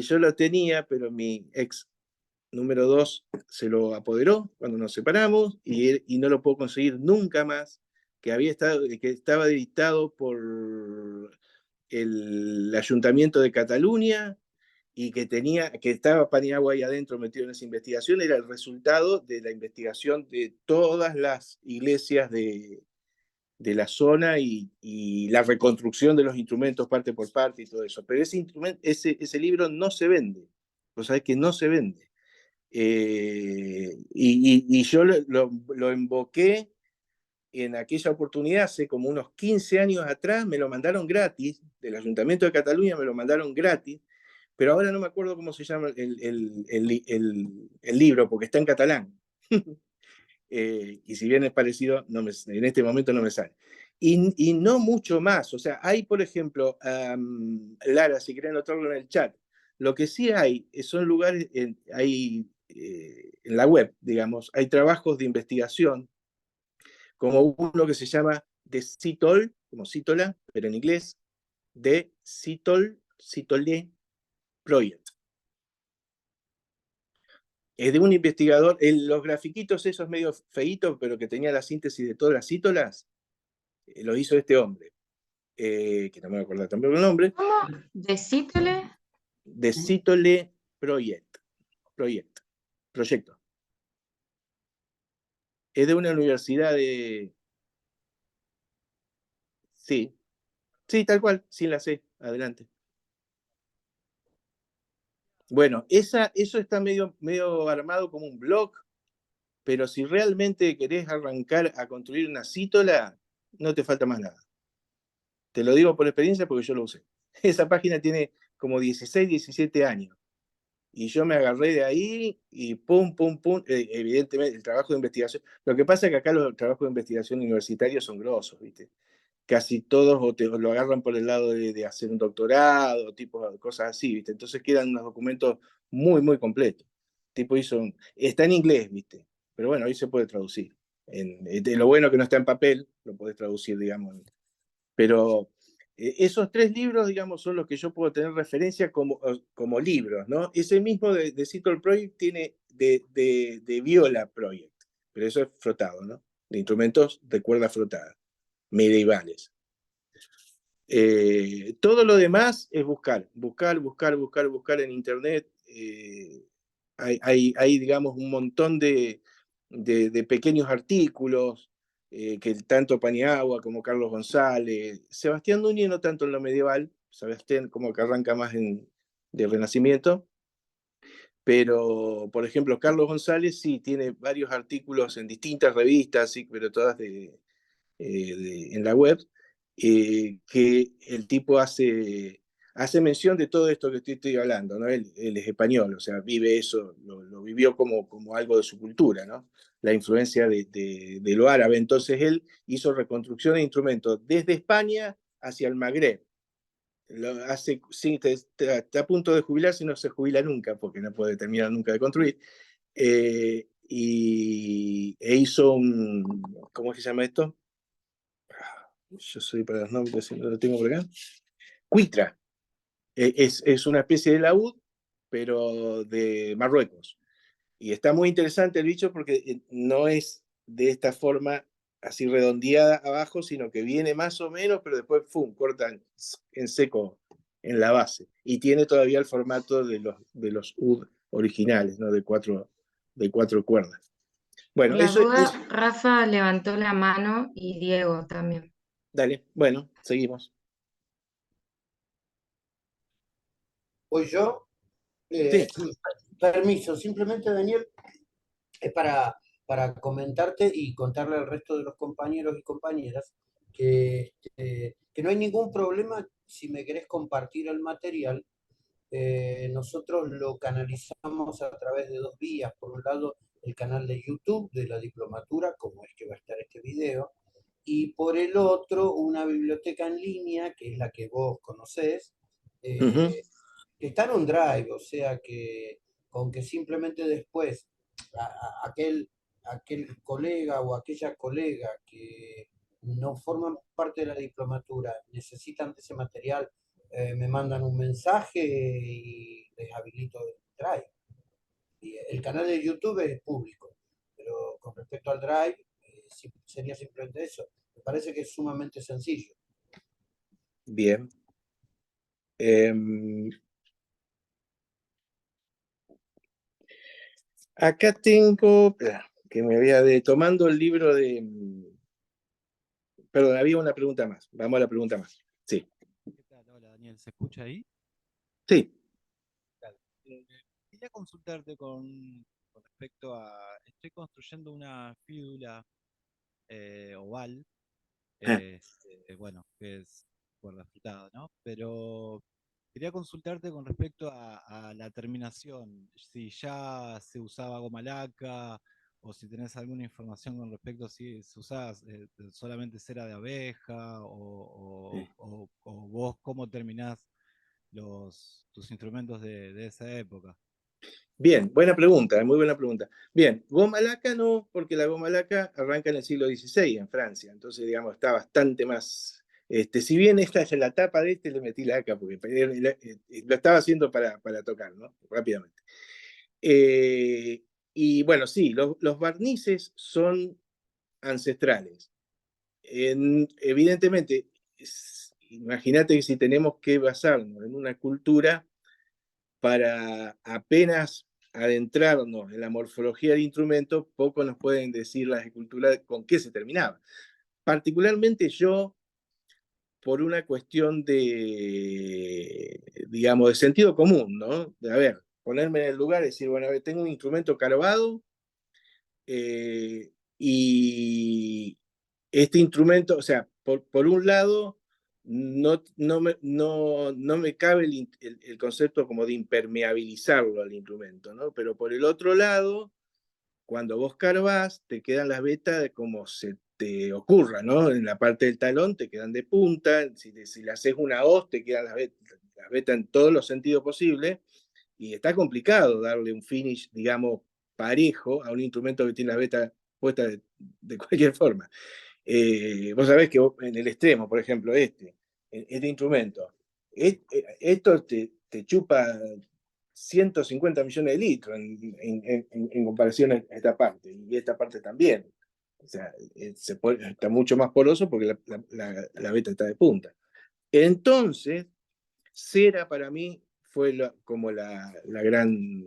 yo lo tenía, pero mi ex número 2 se lo apoderó cuando nos separamos y no lo puedo conseguir nunca más, que estaba editado por el Ayuntamiento de Cataluña y que estaba Paniagua ahí adentro metido en esa investigación. Era el resultado de la investigación de todas las iglesias de la zona y la reconstrucción de los instrumentos parte por parte y todo eso. Pero ese libro no se vende. Vos sabés que no se vende. Y yo lo invoqué en aquella oportunidad, hace como unos 15 años atrás, me lo mandaron gratis, del Ayuntamiento de Cataluña me lo mandaron gratis, pero ahora no me acuerdo cómo se llama el libro, porque está en catalán. Y si bien es parecido, en este momento no me sale. Y no mucho más. O sea, hay, por ejemplo, Lara, si quieren notarlo en el chat, lo que sí hay son lugares, en la web, digamos, hay trabajos de investigación, como uno que se llama The CITOL, como Cítola, pero en inglés, The CITOLE Project. Es de un investigador, los grafiquitos esos medio feitos, pero que tenía la síntesis de todas las cítolas, lo hizo este hombre, que no me acuerdo tampoco el nombre. ¿Cómo? ¿De Cítole? De Cítole Proyecto. Es de una universidad de... Sí, tal cual, sin la C, adelante. Bueno, eso está medio armado como un blog, pero si realmente querés arrancar a construir una cítola, no te falta más nada. Te lo digo por experiencia porque yo lo usé. Esa página tiene como 16, 17 años. Y yo me agarré de ahí y pum, pum, pum. Evidentemente, el trabajo de investigación. Lo que pasa es que acá los trabajos de investigación universitarios son grosos, ¿viste? Casi todos o lo agarran por el lado de hacer un doctorado, tipo de cosas así, ¿viste? Entonces quedan unos documentos muy, muy completos. Tipo está en inglés, ¿viste? Pero bueno, ahí se puede traducir. Lo bueno que no está en papel, lo podés traducir, digamos. Pero esos 3 libros, digamos, son los que yo puedo tener referencia como libros, ¿no? Ese mismo de Citol Project tiene de Viola Project, pero eso es frotado, ¿no? De instrumentos de cuerda frotada, medievales. Todo lo demás es buscar en internet. Hay, digamos, un montón de pequeños artículos que tanto Paniagua como Carlos González, Sebastián Núñez no tanto en lo medieval, Sebastián como que arranca más de Renacimiento, pero por ejemplo Carlos González sí tiene varios artículos en distintas revistas, sí, pero todas en la web, que el tipo hace mención de todo esto que estoy hablando, ¿no? Él es español, o sea, vive eso, lo vivió como algo de su cultura, ¿no? La influencia de lo árabe. Entonces él hizo reconstrucción de instrumentos desde España hacia el Magreb. Sí, está a punto de jubilarse y no se jubila nunca, porque no puede terminar nunca de construir. E hizo ¿cómo se llama esto? Yo soy para los nombres, si no lo tengo por acá. Cuitra. Es una especie de laúd, pero de Marruecos. Y está muy interesante el bicho porque no es de esta forma así redondeada abajo, sino que viene más o menos, pero después, ¡fum!, cortan en seco en la base. Y tiene todavía el formato de los ud originales, ¿no? De cuatro cuerdas. Por Bueno, las eso es... dudas, Rafa levantó la mano y Diego también. Dale, bueno, seguimos. Voy yo. Sí. Permiso, simplemente, Daniel, es para comentarte y contarle al resto de los compañeros y compañeras que no hay ningún problema si me querés compartir el material. Nosotros lo canalizamos a través de 2 vías. Por un lado, el canal de YouTube de la diplomatura, como es que va a estar este video, y por el otro, una biblioteca en línea, que es la que vos conocés, que está en un drive, o sea que con que simplemente después aquel colega o aquella colega que no forman parte de la diplomatura necesitan de ese material, me mandan un mensaje y les habilito el drive. Y el canal de YouTube es público, pero con respecto al drive, sería simplemente eso. Me parece que es sumamente sencillo. Bien. Acá tengo, que me había tomando el libro de... Perdón, había una pregunta más. Vamos a la pregunta más. Sí. ¿Qué tal? Hola, Daniel, ¿se escucha ahí? Sí. Quería consultarte con respecto a... Estoy construyendo una fídula oval, bueno, que es cuerda frotada, ¿no? Pero quería consultarte con respecto a la terminación, si ya se usaba goma laca o si tenés alguna información con respecto a si se usaba solamente cera de abeja o vos cómo terminás tus instrumentos de esa época. Bien, buena pregunta, muy buena pregunta. Bien, goma laca no, porque la goma laca arranca en el siglo XVI en Francia, entonces, digamos, está bastante más... si bien esta es la tapa de le metí laca, porque lo estaba haciendo para tocar, ¿no? Rápidamente. Y bueno, sí, los barnices son ancestrales. Evidentemente, imagínate que si tenemos que basarnos en una cultura para apenas adentrarnos en la morfología del instrumento, poco nos pueden decir las esculturas con qué se terminaba. Particularmente yo, por una cuestión de, digamos, de sentido común, ¿no? A ver, ponerme en el lugar y decir, bueno, a ver, tengo un instrumento carvado y este instrumento, o sea, por un lado, no me cabe el concepto como de impermeabilizarlo al instrumento, ¿no? Pero por el otro lado, cuando vos carvás, te quedan las vetas como se te ocurra, ¿no? En la parte del talón te quedan de punta, si le haces una hoz, te quedan las vetas en todos los sentidos posibles, y está complicado darle un finish, digamos, parejo a un instrumento que tiene las vetas puestas de cualquier forma. Vos sabés que en el extremo, por ejemplo, este instrumento, esto te chupa 150 millones de litros en comparación a esta parte, y esta parte también. O sea, está mucho más poroso porque la veta está de punta. Entonces, cera para mí fue como la gran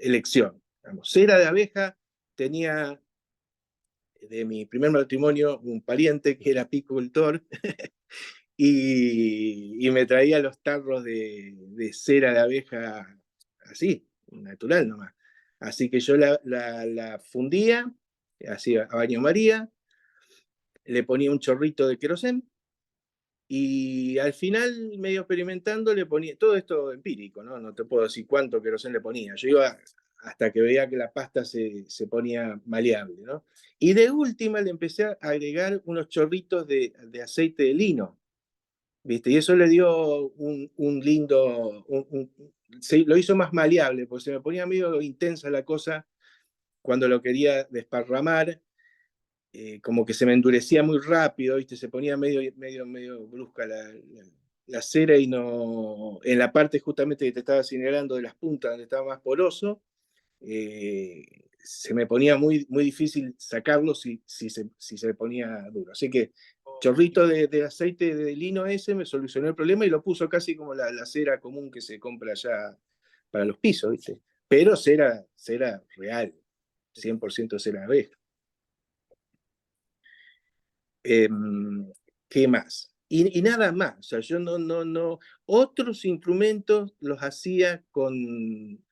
elección. Digamos, cera de abeja tenía de mi primer matrimonio un pariente que era apicultor y me traía los tarros de cera de abeja así, natural nomás. Así que yo la fundía, hacía a baño María, le ponía un chorrito de querosén y al final, medio experimentando, le ponía, todo esto empírico, ¿no? No te puedo decir cuánto querosén le ponía. Yo iba hasta que veía que la pasta se ponía maleable, ¿no? Y de última le empecé a agregar unos chorritos de aceite de lino, ¿viste? Y eso le dio un lindo, lo hizo más maleable, porque se me ponía medio intensa la cosa cuando lo quería desparramar, como que se me endurecía muy rápido, ¿viste? Se ponía medio brusca la cera y no, en la parte justamente que te estaba señalando de las puntas, donde estaba más poroso, se me ponía muy difícil sacarlo si se ponía duro. Así que chorrito de aceite de lino ese me solucionó el problema y lo puso casi como la cera común que se compra allá para los pisos, ¿viste? Pero cera real, 100% cera de abeja. ¿Qué más? Y nada más, o sea, yo no, otros instrumentos los hacía con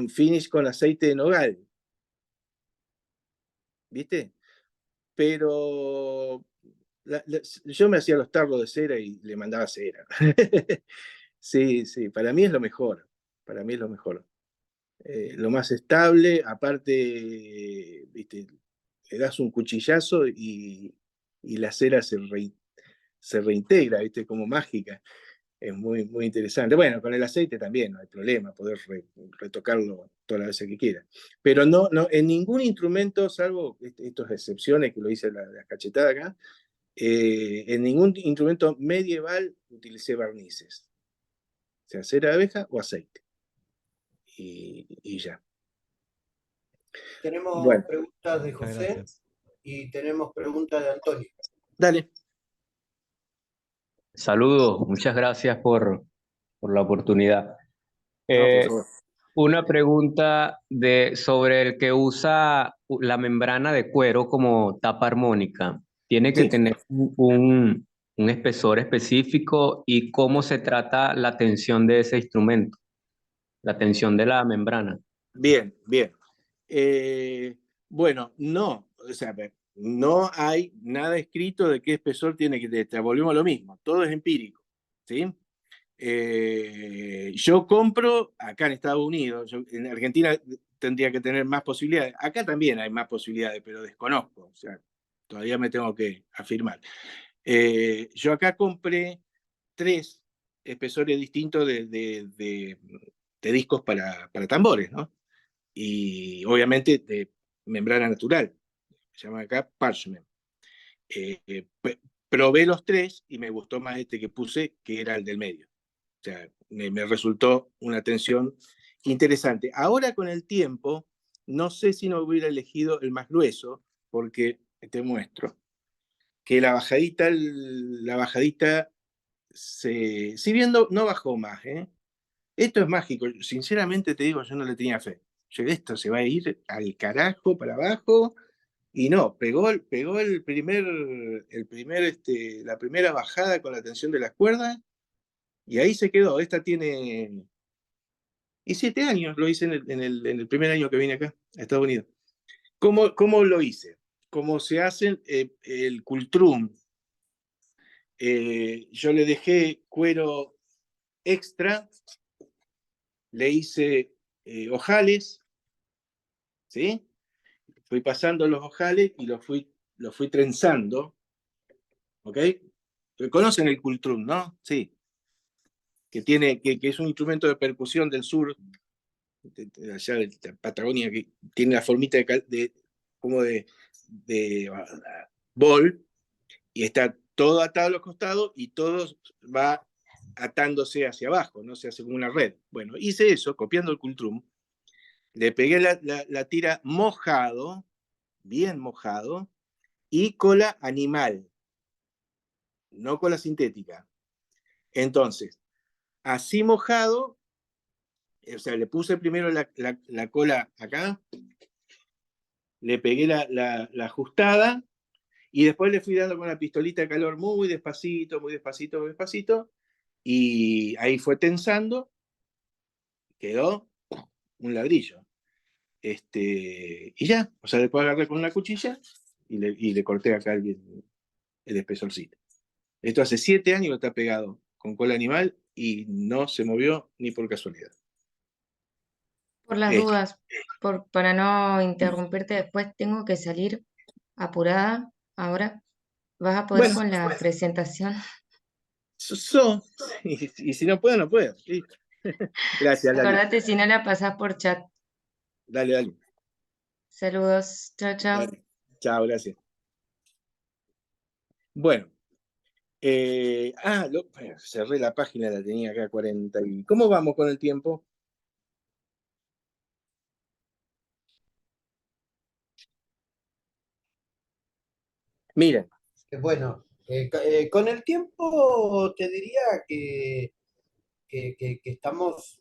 finish con aceite de nogal, ¿viste? Pero yo me hacía los tarros de cera y le mandaba cera. Sí, para mí es lo mejor, para mí es lo mejor. Lo más estable, aparte, ¿viste? Le das un cuchillazo y la cera se reintegra, ¿viste? Como mágica. Es muy interesante. Bueno, con el aceite también no hay problema, poder retocarlo todas las veces que quiera. Pero no, en ningún instrumento, salvo estas excepciones que lo hice la cachetada acá, en ningún instrumento medieval utilicé barnices. O sea, cera de abeja o aceite. Y ya. Tenemos preguntas de José y tenemos preguntas de Antonio. Dale. Saludos, muchas gracias por la oportunidad. Por favor. Una pregunta sobre el que usa la membrana de cuero como tapa armónica. ¿Tiene que tener un espesor específico y cómo se trata la tensión de ese instrumento? La tensión de la membrana. Bien. Bueno, no, o sea, no hay nada escrito de qué espesor tiene que tener. Volvemos a lo mismo, todo es empírico, ¿sí? Yo compro acá en Estados Unidos, en Argentina tendría que tener más posibilidades. Acá también hay más posibilidades, pero desconozco, o sea, todavía me tengo que afirmar. Yo acá compré 3 espesores distintos de discos para tambores, ¿no? Y obviamente de membrana natural, se llama acá parchment. Probé los 3 y me gustó más este que puse, que era el del medio. O sea, me resultó una tensión interesante. Ahora con el tiempo, no sé si no hubiera elegido el más grueso, porque te muestro que la bajadita si bien no bajó más, esto es mágico, sinceramente te digo, yo no le tenía fe. Yo, esto se va a ir al carajo para abajo, y no, pegó la primera bajada con la tensión de las cuerdas, y ahí se quedó. Esta tiene Y 7 años lo hice en el primer año que vine acá, a Estados Unidos. ¿Cómo lo hice? Como se hace el cultrum. Yo le dejé cuero extra, le hice ojales, ¿sí? Fui pasando los ojales y los fui trenzando, ¿ok? ¿Conocen el cultrum, no? Sí. Que es un instrumento de percusión del sur, allá de Patagonia, que tiene la formita como de bol, y está todo atado a los costados y todo va atándose hacia abajo, ¿no? Se hace como una red. Bueno, hice eso, copiando el cultrum, le pegué la tira mojado, bien mojado, y cola animal, no cola sintética. Entonces, así mojado, o sea, le puse primero la cola acá, le pegué la ajustada, y después le fui dando con la pistolita de calor muy despacito, muy despacito, muy despacito, y ahí fue tensando, quedó un ladrillo. Y ya, o sea, después agarré con una cuchilla y le corté acá el espesorcito. Esto hace 7 años que está pegado con cola animal y no se movió ni por casualidad. Por las dudas, para no interrumpirte después, tengo que salir apurada ahora. ¿Vas a poder Bueno, con la presentación? y si no puedo, no puedo. ¿Sí? Gracias, Lali. Acordate si no la pasás por chat. Dale. Saludos. Chao, chao. Dale. Chao, gracias. Bueno. Cerré la página, la tenía acá 40 y... ¿Cómo vamos con el tiempo? Miren. Bueno, con el tiempo te diría que estamos...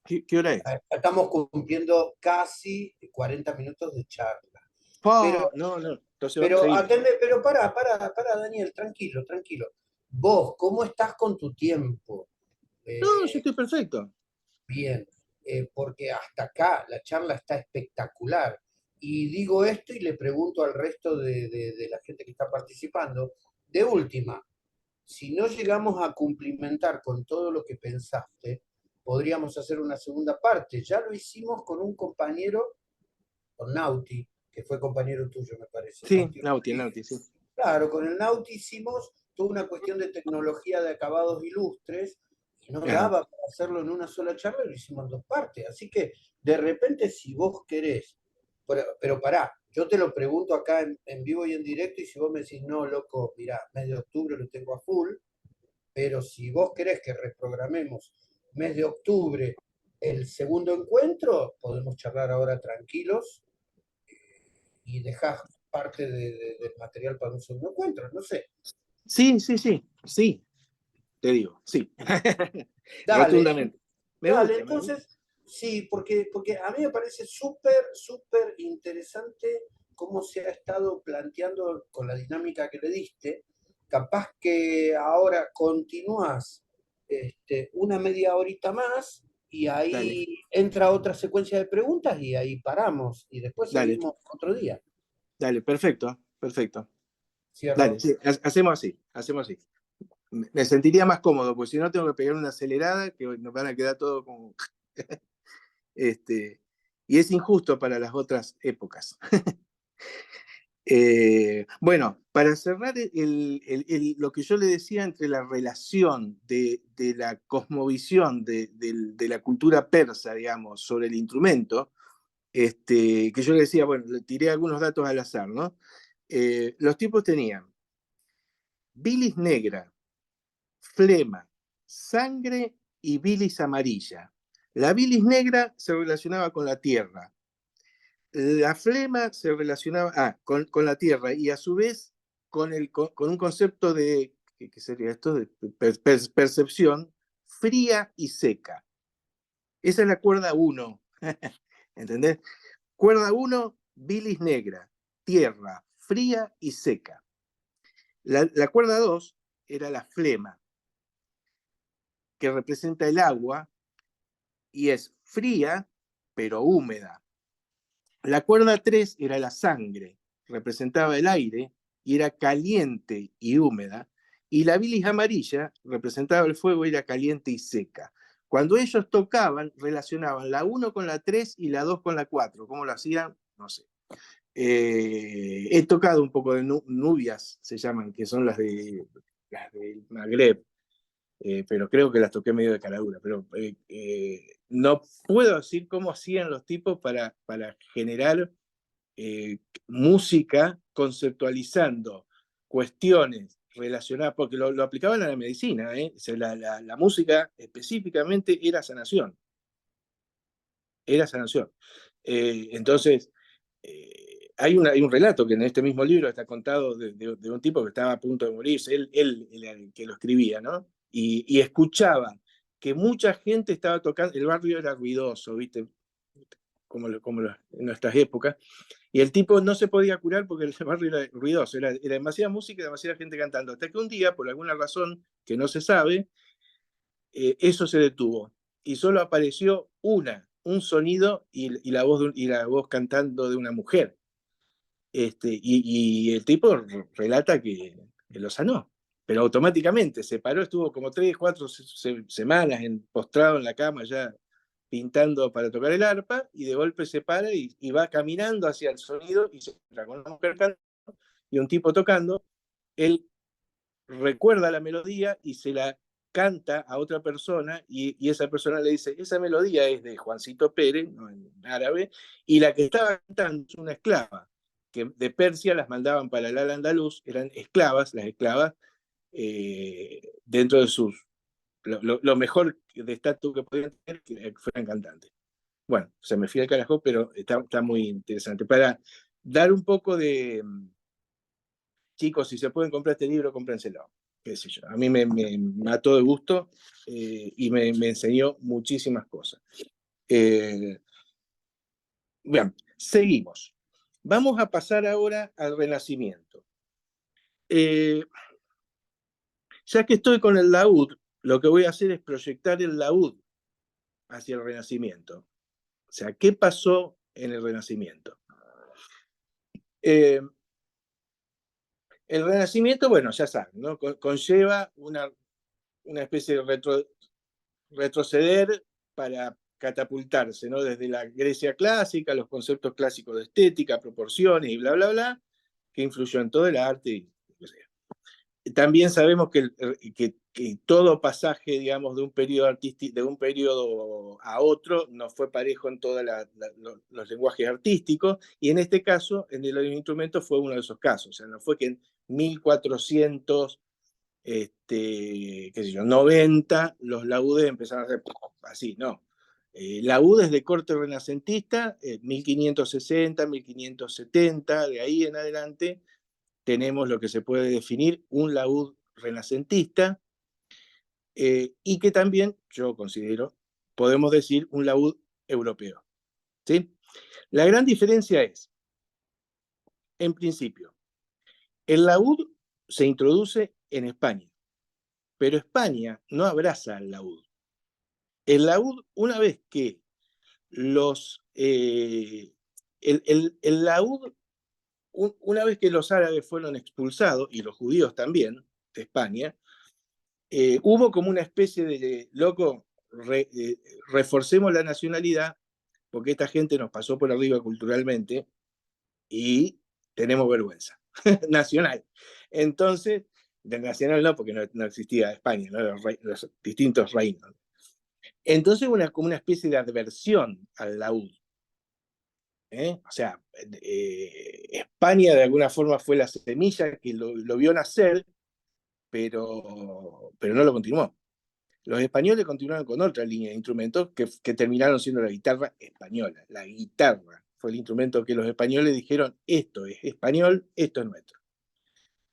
¿Qué hora es? Estamos cumpliendo casi 40 minutos de charla. No. Entonces Pero atende, pero para, Daniel, tranquilo. Vos, ¿cómo estás con tu tiempo? No, yo estoy perfecto. Bien, porque hasta acá la charla está espectacular. Y digo esto y le pregunto al resto de la gente que está participando. De última, si no llegamos a cumplimentar con todo lo que pensaste, podríamos hacer una segunda parte. Ya lo hicimos con un compañero, con Nauti, que fue compañero tuyo, me parece. Sí, Nauti, sí. Claro, con el Nauti hicimos toda una cuestión de tecnología de acabados ilustres, y no daba para hacerlo en una sola charla, lo hicimos en 2 partes. Así que, de repente, si vos querés, pero pará, yo te lo pregunto acá en vivo y en directo, y si vos me decís, no, loco, mirá, mes de octubre lo tengo a full, pero si vos querés que reprogramemos mes de octubre el segundo encuentro, podemos charlar ahora tranquilos y dejás parte del material para un segundo encuentro, no sé. Sí, te digo, sí. Dale, rotundamente. Entonces, sí, porque a mí me parece súper interesante cómo se ha estado planteando con la dinámica que le diste. Capaz que ahora continúas una media horita más y ahí entra otra secuencia de preguntas y ahí paramos y después seguimos otro día. Dale, perfecto. ¿Cierto? Dale, sí, hacemos así. Me sentiría más cómodo, porque si no tengo que pegar una acelerada que nos van a quedar todo como... y es injusto para las otras épocas. Bueno, para cerrar lo que yo le decía entre la relación de la cosmovisión de la cultura persa, digamos, sobre el instrumento, que yo le decía, bueno, le tiré algunos datos al azar, ¿no? Los tipos tenían bilis negra, flema, sangre y bilis amarilla. La bilis negra se relacionaba con la tierra. La flema se relacionaba con la tierra y a su vez con un concepto de, ¿qué sería esto? De percepción fría y seca. Esa es la cuerda 1. ¿Entendés? Cuerda 1, bilis negra, tierra, fría y seca. La cuerda 2 era la flema, que representa el agua y es fría, pero húmeda. La cuerda 3 era la sangre, representaba el aire y era caliente y húmeda. Y la bilis amarilla representaba el fuego y era caliente y seca. Cuando ellos tocaban, relacionaban la 1 con la 3 y la 2 con la 4. ¿Cómo lo hacían? No sé. He tocado un poco de nubias, se llaman, que son las del Magreb, pero creo que las toqué medio de caradura. Pero no puedo decir cómo hacían los tipos para generar música conceptualizando cuestiones relacionadas, porque lo aplicaban a la medicina, o sea, la música específicamente era sanación. Era sanación. Entonces, hay un relato que en este mismo libro está contado de un tipo que estaba a punto de morirse, él era el que lo escribía, ¿no? Y escuchaba que mucha gente estaba tocando, el barrio era ruidoso, ¿viste? Como en nuestras épocas, y el tipo no se podía curar porque el barrio era ruidoso, era demasiada música y demasiada gente cantando, hasta que un día, por alguna razón que no se sabe, eso se detuvo, y solo apareció un sonido y la voz cantando de una mujer. Y el tipo relata que lo sanó, pero automáticamente se paró, estuvo como 3, 4 semanas postrado en la cama ya pintando para tocar el arpa, y de golpe se para y va caminando hacia el sonido y se encuentra con una mujer cantando y un tipo tocando. Él recuerda la melodía y se la canta a otra persona, y esa persona le dice, esa melodía es de Juancito Pérez, ¿no?, en árabe, y la que estaba cantando es una esclava, que de Persia las mandaban para el Al-Andalus, eran esclavas, las esclavas, dentro de lo mejor de estatus que podían tener, que fueran cantantes. Bueno, se me fui al carajo, pero está muy interesante. Para dar un poco de... Chicos, si se pueden comprar este libro, cómprenselo. Qué sé yo. A mí me mató de gusto, y me enseñó muchísimas cosas. Bien, seguimos. Vamos a pasar ahora al Renacimiento. Ya que estoy con el laúd, lo que voy a hacer es proyectar el laúd hacia el Renacimiento. O sea, ¿qué pasó en el Renacimiento? El Renacimiento, bueno, ya saben, ¿no? Conlleva una especie de retroceder para catapultarse, ¿no? Desde la Grecia clásica, los conceptos clásicos de estética, proporciones y bla, bla, bla, que influyó en todo el arte. También sabemos que todo pasaje, digamos, de un periodo artístico, de un periodo a otro, no fue parejo en todos los lenguajes artísticos, y en este caso, en el instrumento fue uno de esos casos. O sea, no fue que en 1400, qué sé yo, 90, los laúdes empezaron a hacer así, no. Laúdes de corte renacentista, 1560, 1570, de ahí en adelante, tenemos lo que se puede definir un laúd renacentista, y que también, yo considero, podemos decir un laúd europeo. ¿Sí? La gran diferencia es, en principio, el laúd se introduce en España, pero España no abraza al laúd. El laúd, una vez que el laúd, una vez que los árabes fueron expulsados, y los judíos también, de España, hubo como una especie de, loco, reforcemos la nacionalidad, porque esta gente nos pasó por arriba culturalmente, y tenemos vergüenza nacional. Entonces, nacional no, porque no existía España, ¿no? Los distintos reinos. Entonces, como una especie de adversión al laúd. O sea, España de alguna forma fue la semilla que lo vio nacer, pero no lo continuó. Los españoles continuaron con otra línea de instrumentos que terminaron siendo la guitarra española. La guitarra fue el instrumento que los españoles dijeron, esto es español, esto es nuestro.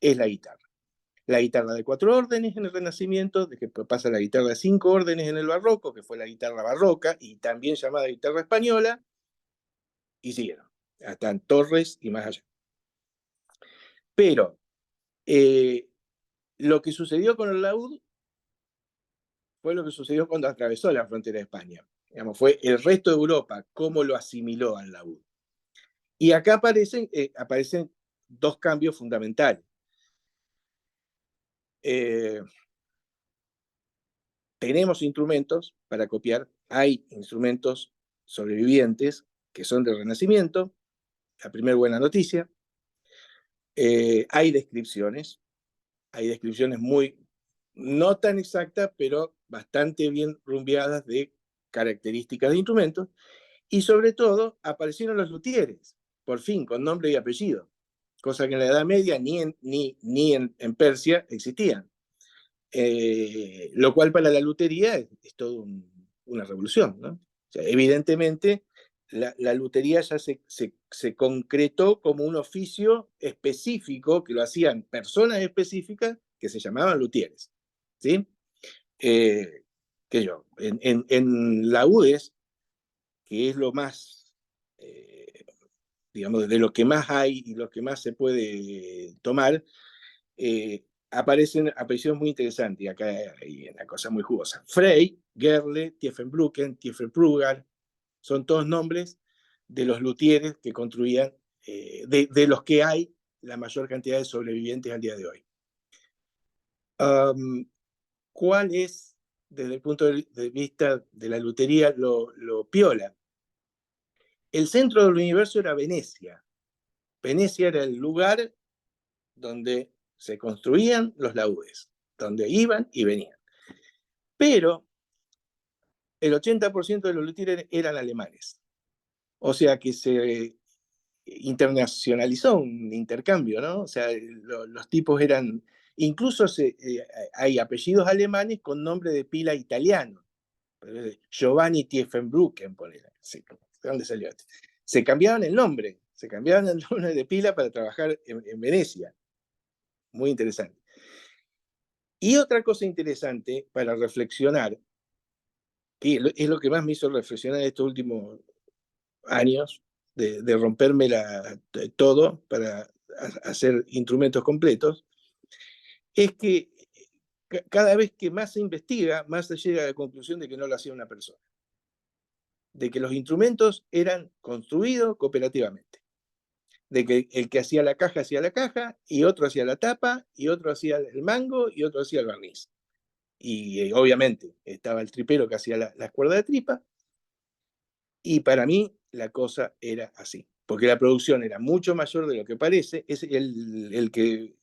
Es la guitarra. La guitarra de 4 órdenes en el Renacimiento, después pasa la guitarra de 5 órdenes en el Barroco, que fue la guitarra barroca, y también llamada guitarra española, y siguieron, hasta en Torres y más allá. Pero lo que sucedió con el laúd fue lo que sucedió cuando atravesó la frontera de España. Digamos, fue el resto de Europa cómo lo asimiló al laúd. Y acá aparecen dos cambios fundamentales. Tenemos instrumentos para copiar, hay instrumentos sobrevivientes que son del Renacimiento, la primera buena noticia. Hay descripciones muy, no tan exactas, pero bastante bien rumbeadas de características de instrumentos, y sobre todo aparecieron los luthieres, por fin, con nombre y apellido, cosa que en la Edad Media ni en Persia existían. Lo cual para la lutería es todo una revolución, ¿no? O sea, evidentemente, la lutería ya se concretó como un oficio específico que lo hacían personas específicas que se llamaban luthieres, ¿sí? Que yo, en laúdes, que es lo más, digamos, de lo que más hay y lo que más se puede tomar, aparecieron muy interesantes, y acá hay una cosa muy jugosa. Frey, Gerle, Tiefenbrücken, Tiefenbrugger, son todos nombres de los luthieres que construían, de los que hay la mayor cantidad de sobrevivientes al día de hoy. ¿Cuál es, desde el punto de vista de la lutería, lo piola? El centro del universo era Venecia. Venecia era el lugar donde se construían los laúdes, donde iban y venían. Pero el 80% de los luthieres eran alemanes. O sea que se internacionalizó un intercambio, ¿no? O sea, los tipos eran, incluso hay apellidos alemanes con nombre de pila italiano. Giovanni Tiefenbrücken, ponele. Sí, ¿de dónde salió este? Se cambiaban el nombre de pila para trabajar en Venecia. Muy interesante. Y otra cosa interesante para reflexionar, que es lo que más me hizo reflexionar estos últimos años, de romperme todo para hacer instrumentos completos, es que cada vez que más se investiga, más se llega a la conclusión de que no lo hacía una persona. De que los instrumentos eran construidos cooperativamente. De que el que hacía la caja, y otro hacía la tapa, y otro hacía el mango, y otro hacía el barniz. Y obviamente estaba el tripero que hacía las cuerdas de tripa, y para mí la cosa era así, porque la producción era mucho mayor de lo que parece. Es el que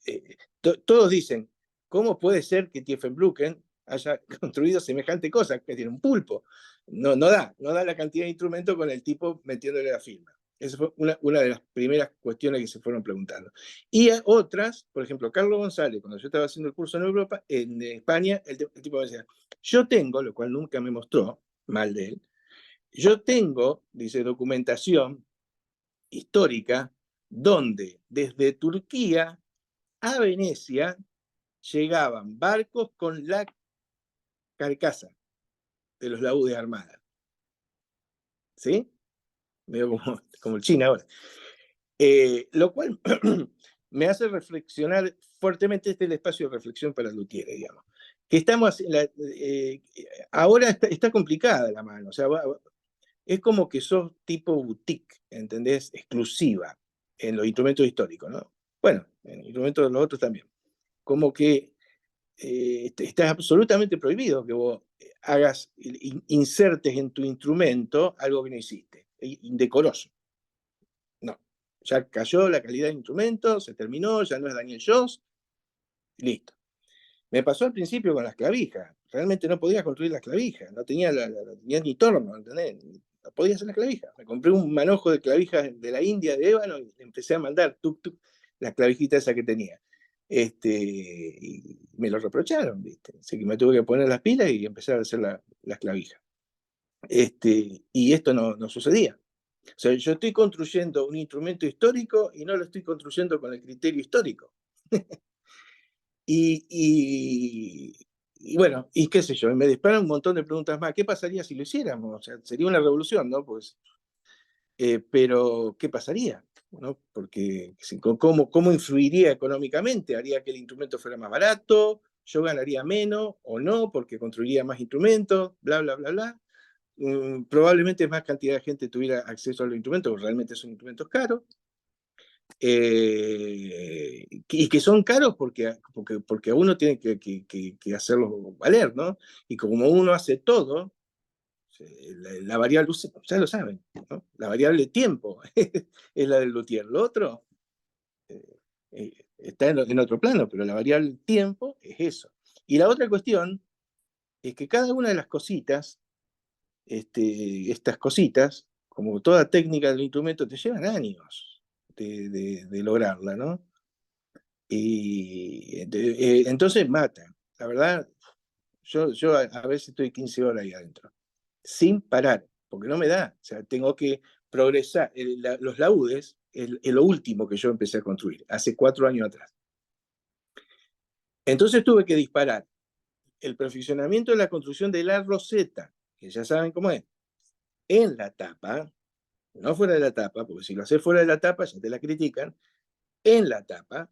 todos dicen, ¿cómo puede ser que Tiefenbrücken haya construido semejante cosa, que tiene un pulpo? No da la cantidad de instrumentos con el tipo metiéndole la firma. Esa fue una de las primeras cuestiones que se fueron preguntando. Y otras, por ejemplo, Carlos González, cuando yo estaba haciendo el curso en Europa, en España, el tipo me decía, yo tengo, lo cual nunca me mostró, mal de él, yo tengo, dice, documentación histórica donde desde Turquía a Venecia llegaban barcos con la carcasa de los laúdes armadas. ¿Sí? Medio como el China ahora. Lo cual me hace reflexionar fuertemente. Este es el espacio de reflexión para luthieres, digamos. Que estamos, ahora está complicada la mano, o sea, es como que sos tipo boutique, ¿entendés? Exclusiva en los instrumentos históricos, ¿no? Bueno, en instrumentos de los otros también. Como que está absolutamente prohibido que vos insertes en tu instrumento algo que no hiciste. Indecoroso. No. Ya cayó la calidad del instrumento, se terminó, ya no es Daniel Joss, listo. Me pasó al principio con las clavijas. Realmente no podía construir las clavijas, no tenía ni torno, ¿entendés? No podía hacer las clavijas. Me compré un manojo de clavijas de la India, de ébano, y empecé a mandar las clavijitas esas que tenía. Y me lo reprocharon, ¿viste? Así que me tuve que poner las pilas y empezar a hacer las clavijas. Y esto no sucedía. O sea, yo estoy construyendo un instrumento histórico y no lo estoy construyendo con el criterio histórico. Y bueno, y qué sé yo, me disparan un montón de preguntas más. ¿Qué pasaría si lo hiciéramos? O sea, sería una revolución, ¿no? Pues, pero, ¿qué pasaría? ¿No? Porque ¿cómo influiría económicamente? ¿Haría que el instrumento fuera más barato? yo ganaría menos o no, porque construiría más instrumentos, bla, bla, bla, bla. Probablemente más cantidad de gente tuviera acceso a los instrumentos, porque realmente son instrumentos caros. Y que son caros porque uno tiene que hacerlos valer, ¿no? Y como uno hace todo, la variable, ya lo saben, ¿no? La variable tiempo es la del luthier. Lo otro está en otro plano, pero la variable tiempo es eso. Y la otra cuestión es que cada una de las cositas, estas cositas, como toda técnica del instrumento, te llevan años de lograrla, ¿no? Y entonces mata. La verdad, yo a veces estoy 15 horas ahí adentro, sin parar, porque no me da. O sea, tengo que progresar. Los laúdes es lo último que yo empecé a construir, hace 4 años atrás. Entonces tuve que disparar el perfeccionamiento de la construcción de la roseta, que ya saben cómo es, en la tapa, no fuera de la tapa, porque si lo haces fuera de la tapa ya te la critican, en la tapa,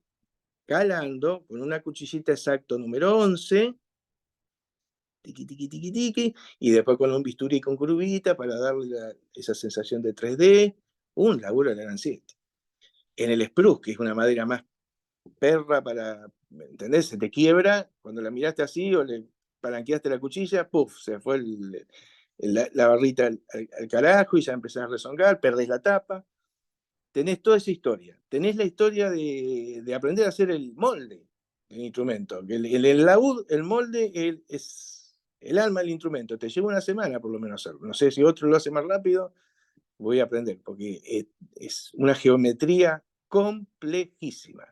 calando con una cuchillita exacto número 11, tiqui, tiqui, tiqui, tiqui, y después con un bisturí con curvita para darle esa sensación de 3D, un laburo de la Gran 7. En el spruce, que es una madera más perra para, ¿entendés? Se te quiebra, cuando la miraste así o le palanqueaste la cuchilla, puff, se fue la barrita al carajo y ya empezás a rezongar, perdés la tapa. Tenés toda esa historia. Tenés la historia de aprender a hacer el molde del instrumento. El laúd, el molde, es el alma del instrumento. Te lleva una semana por lo menos hacerlo. No sé si otro lo hace más rápido, voy a aprender, porque es una geometría complejísima.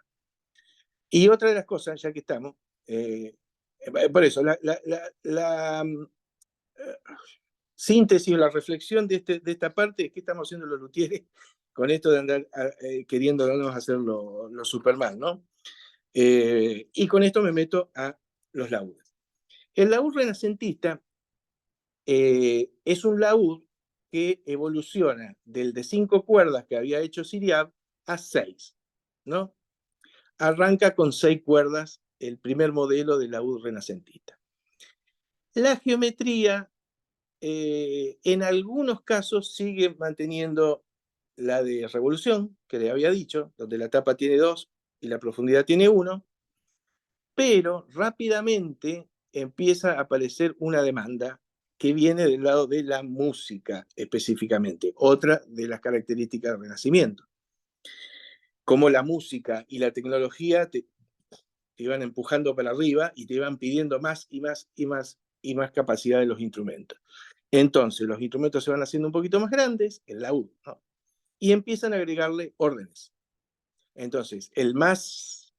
Y otra de las cosas, ya que estamos, por eso, la síntesis o la reflexión de esta parte es qué estamos haciendo los luthieres con esto de andar queriéndonos hacer los Superman, ¿no? Y con esto me meto a los laúdes. El laúd renacentista es un laúd que evoluciona del de 5 cuerdas que había hecho Siriab a 6, ¿no? Arranca con 6 cuerdas el primer modelo de laúd renacentista. La geometría en algunos casos sigue manteniendo la de revolución, que le había dicho, donde la tapa tiene 2 y la profundidad tiene 1, pero rápidamente empieza a aparecer una demanda que viene del lado de la música específicamente, otra de las características del Renacimiento. Como la música y la tecnología te iban empujando para arriba y te iban pidiendo más y más y más y más capacidad de los instrumentos. Entonces los instrumentos se van haciendo un poquito más grandes, el laúd, ¿no? Y empiezan a agregarle órdenes. Entonces, el más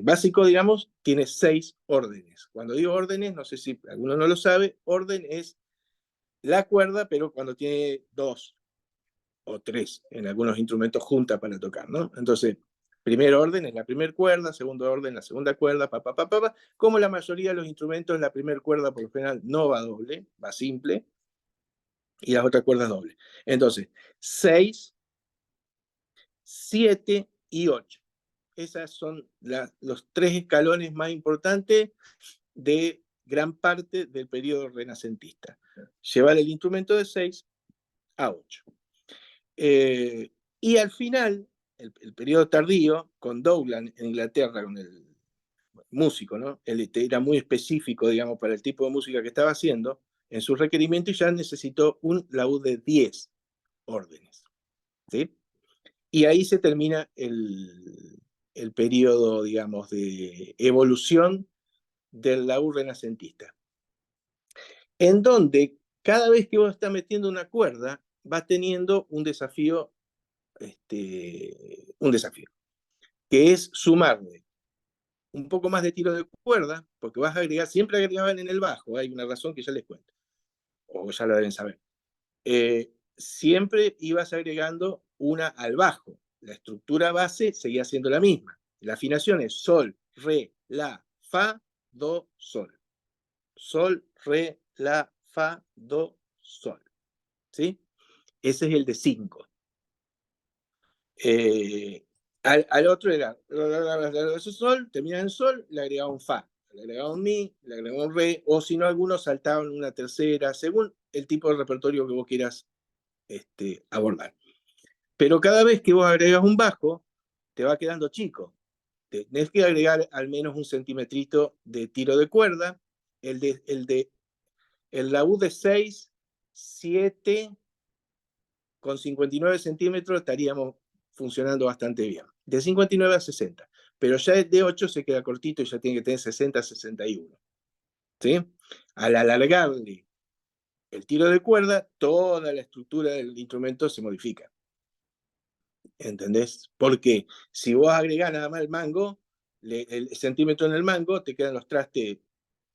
básico, digamos, tiene 6 órdenes. Cuando digo órdenes, no sé si alguno no lo sabe, orden es la cuerda, pero cuando tiene 2 o 3 en algunos instrumentos juntas para tocar, ¿no? Entonces, primer orden es la primera cuerda, segundo orden la segunda cuerda, como la mayoría de los instrumentos, la primera cuerda por lo general no va doble, va simple, y las otras cuerdas doble. Entonces, 6, 7 y 8. Esas son los 3 escalones más importantes de gran parte del periodo renacentista. Llevar el instrumento de 6 a 8. Y al final, el periodo tardío, con Dowland en Inglaterra, con el músico, ¿no? Él era muy específico, digamos, para el tipo de música que estaba haciendo en su requerimiento y ya necesitó un laúd de 10 órdenes. ¿Sí? Y ahí se termina el periodo, digamos, de evolución del laúd renacentista. En donde cada vez que vos estás metiendo una cuerda, vas teniendo un desafío, que es sumarle un poco más de tiro de cuerda, porque vas a agregar, siempre agregaban en el bajo, hay una razón que ya les cuento, o ya la deben saber. Siempre ibas agregando una al bajo. La estructura base seguía siendo la misma. La afinación es sol, re, la, fa, do, sol. Sol, re, la, fa, do, sol. ¿Sí? Ese es el de 5. Al otro era sol, terminaba en sol, le agregaba un fa. le agregaban mi, le agregaban re, o si no, algunos saltaban una tercera, según el tipo de repertorio que vos quieras abordar. Pero cada vez que vos agregas un bajo, te va quedando chico. Tenés que agregar al menos un centimetrito de tiro de cuerda, el laúd de 6, 7, con 59 centímetros estaríamos funcionando bastante bien. De 59 a 60. Pero ya de 8 se queda cortito y ya tiene que tener 60 a 61. ¿Sí? Al alargarle el tiro de cuerda, toda la estructura del instrumento se modifica. ¿Entendés? Porque si vos agregás nada más el mango, el centímetro en el mango, te quedan los trastes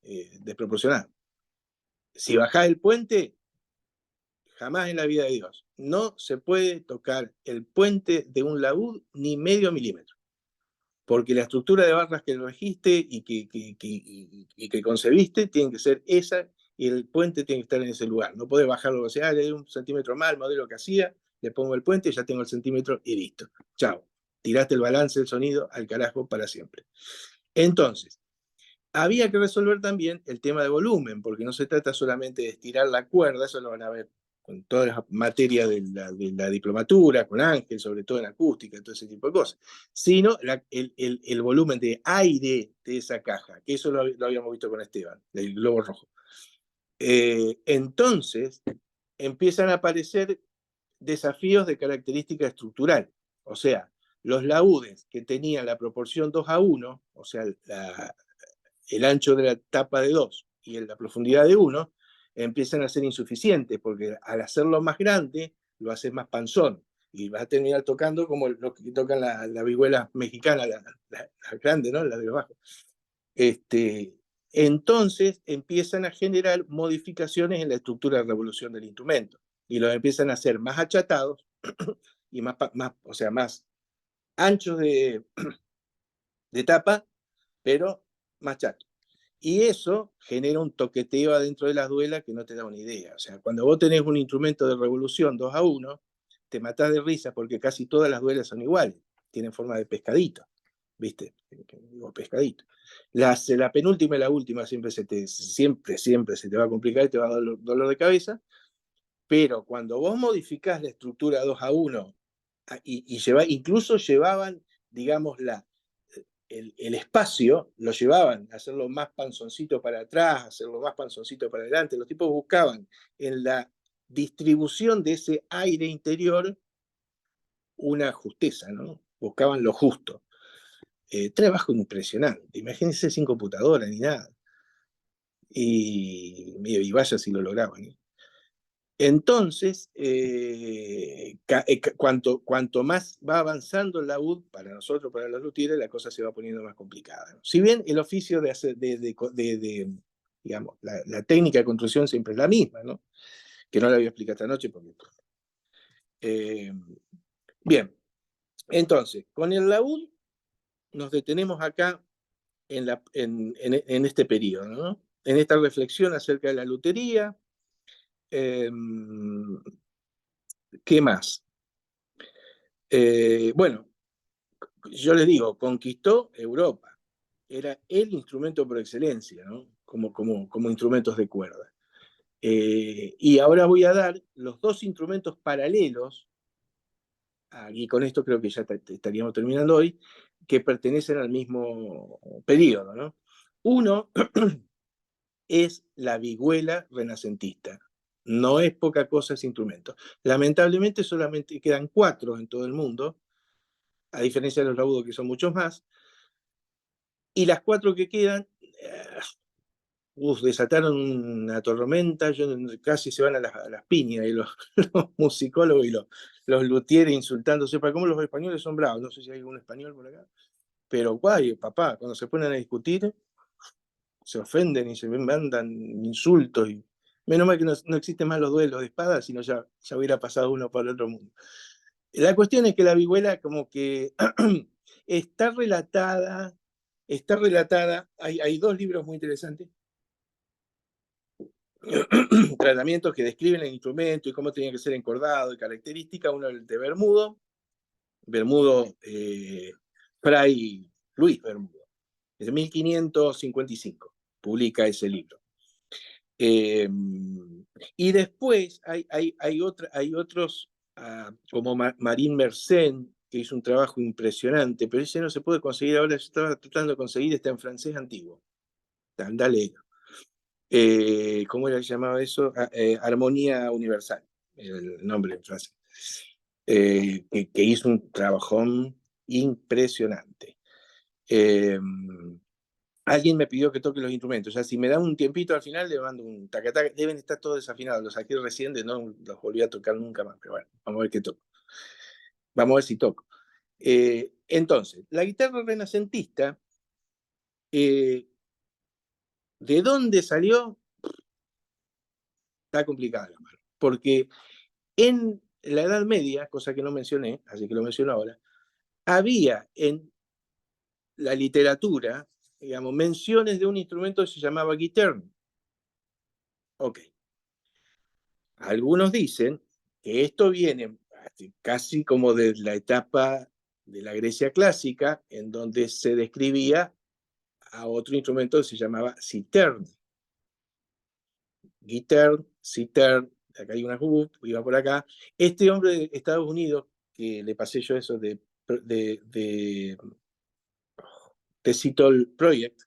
desproporcionados. Si bajás el puente, jamás en la vida de Dios, no se puede tocar el puente de un laúd ni medio milímetro. Porque la estructura de barras que elegiste y que concebiste tiene que ser esa, y el puente tiene que estar en ese lugar. No podés bajarlo, o sea, le doy un centímetro más al modelo que hacía, le pongo el puente, ya tengo el centímetro y listo. Chao. Tiraste el balance del sonido al carajo para siempre. Entonces, había que resolver también el tema de volumen, porque no se trata solamente de estirar la cuerda, eso lo van a ver con todas las materias de la diplomatura, con Ángel, sobre todo en acústica, todo ese tipo de cosas, sino el volumen de aire de esa caja, que eso lo habíamos visto con Esteban, del globo rojo. Entonces, empiezan a aparecer desafíos de característica estructural, o sea, los laúdes que tenían la proporción 2:1, o sea, el ancho de la tapa de 2 y la profundidad de 1, empiezan a ser insuficientes, porque al hacerlo más grande, lo haces más panzón, y vas a terminar tocando como los que tocan la vihuela mexicana, la grande, ¿no? La de los bajos. Entonces empiezan a generar modificaciones en la estructura de revolución del instrumento, y los empiezan a hacer más achatados, y más anchos de tapa, pero más chato. Y eso genera un toqueteo adentro de las duelas que no te da una idea. O sea, cuando vos tenés un instrumento de revolución 2:1, te matás de risa porque casi todas las duelas son iguales. Tienen forma de pescadito, ¿viste? Digo, pescadito. La penúltima y la última siempre se te va a complicar y te va a dar dolor de cabeza. Pero cuando vos modificás la estructura 2:1 incluso llevaban, digamos, el espacio, lo llevaban a hacerlo más panzoncito para atrás, hacerlo más panzoncito para adelante. Los tipos buscaban en la distribución de ese aire interior una justeza, ¿no? Buscaban lo justo. Trabajo impresionante. Imagínense sin computadora ni nada. Y vaya si lo lograban, ¿eh? Entonces, cuanto más va avanzando el laúd, para nosotros, para los luthieres, la cosa se va poniendo más complicada, ¿no? Si bien el oficio de hacer, digamos, la técnica de construcción siempre es la misma, ¿no? Que no la voy a explicar esta noche porque... bien, entonces, con el laúd nos detenemos acá en este periodo, ¿no? En esta reflexión acerca de la lutería. ¿Qué más? Bueno, yo les digo, conquistó Europa. Era el instrumento por excelencia, ¿no? Como instrumentos de cuerda. Y ahora voy a dar los dos instrumentos paralelos, y con esto creo que ya estaríamos terminando hoy, que pertenecen al mismo periodo, ¿no? Uno es la vihuela renacentista. No es poca cosa ese instrumento. Lamentablemente solamente quedan 4 en todo el mundo, a diferencia de los laúdos que son muchos más, y las 4 que quedan desataron una tormenta, casi se van a las piñas, y los musicólogos y los luthieres insultándose, para cómo los españoles son bravos, no sé si hay algún español por acá, pero guay, papá, cuando se ponen a discutir, se ofenden y se mandan insultos, y menos mal que no existen más los duelos de espadas, sino ya hubiera pasado uno para el otro mundo. La cuestión es que la vihuela como que está relatada, hay 2 libros muy interesantes, tratamientos que describen el instrumento y cómo tenía que ser encordado y características. Uno el de Bermudo, Fray Luis Bermudo, Es de 1555, publica ese libro. Y después hay otros, como Marín Mersenne, que hizo un trabajo impresionante, pero ese no se puede conseguir ahora. Yo estaba tratando de conseguir, está en francés antiguo. Dale. ¿Cómo era que se llamaba eso? Armonía Universal, el nombre en francés. Que hizo un trabajón impresionante. Alguien me pidió que toque los instrumentos. O sea, si me da un tiempito al final, le mando un tacataca. Deben estar todos desafinados. Los saqué recién, no los volví a tocar nunca más. Pero bueno, vamos a ver qué toco. Vamos a ver si toco. Entonces, la guitarra renacentista, ¿de dónde salió? Está complicada la mano. Porque en la Edad Media, cosa que no mencioné, así que lo menciono ahora, había en la literatura, digamos, menciones de un instrumento que se llamaba guitarra. Ok. Algunos dicen que esto viene casi como de la etapa de la Grecia clásica, en donde se describía a otro instrumento que se llamaba citern. Guitarra, citern, acá hay una U, iba por acá. Este hombre de Estados Unidos, que le pasé yo eso de Citol Project,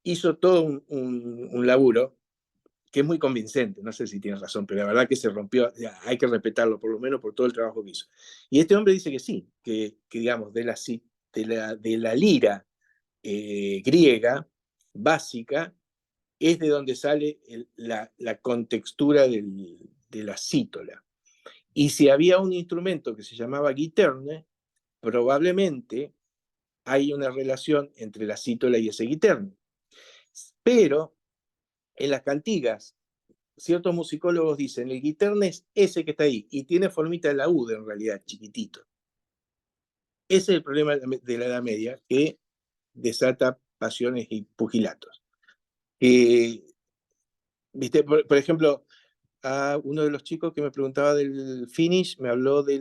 hizo todo un laburo que es muy convincente, no sé si tiene razón, pero la verdad que se rompió, hay que respetarlo por lo menos por todo el trabajo que hizo. Y este hombre dice que sí, que digamos, de la lira griega básica, es de donde sale la contextura de la cítola. Y si había un instrumento que se llamaba guiterne, probablemente hay una relación entre la cítola y ese guiterne. Pero en las cantigas, ciertos musicólogos dicen, el guiterne es ese que está ahí, y tiene formita de laúd en realidad, chiquitito. Ese es el problema de la Edad Media, que desata pasiones y pugilatos. ¿Viste? Por ejemplo, a uno de los chicos que me preguntaba del finish, me habló de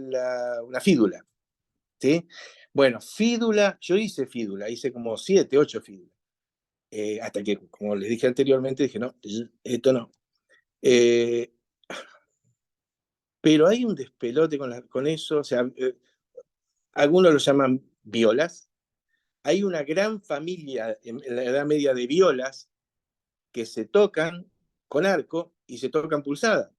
una fídula. ¿Sí? Bueno, fídula, yo hice fídula, hice como 7, 8 fídulas. Hasta que, como les dije anteriormente, dije, no, esto no. Pero hay un despelote con eso, o sea, algunos lo llaman violas. Hay una gran familia en la Edad Media de violas que se tocan con arco y se tocan pulsada.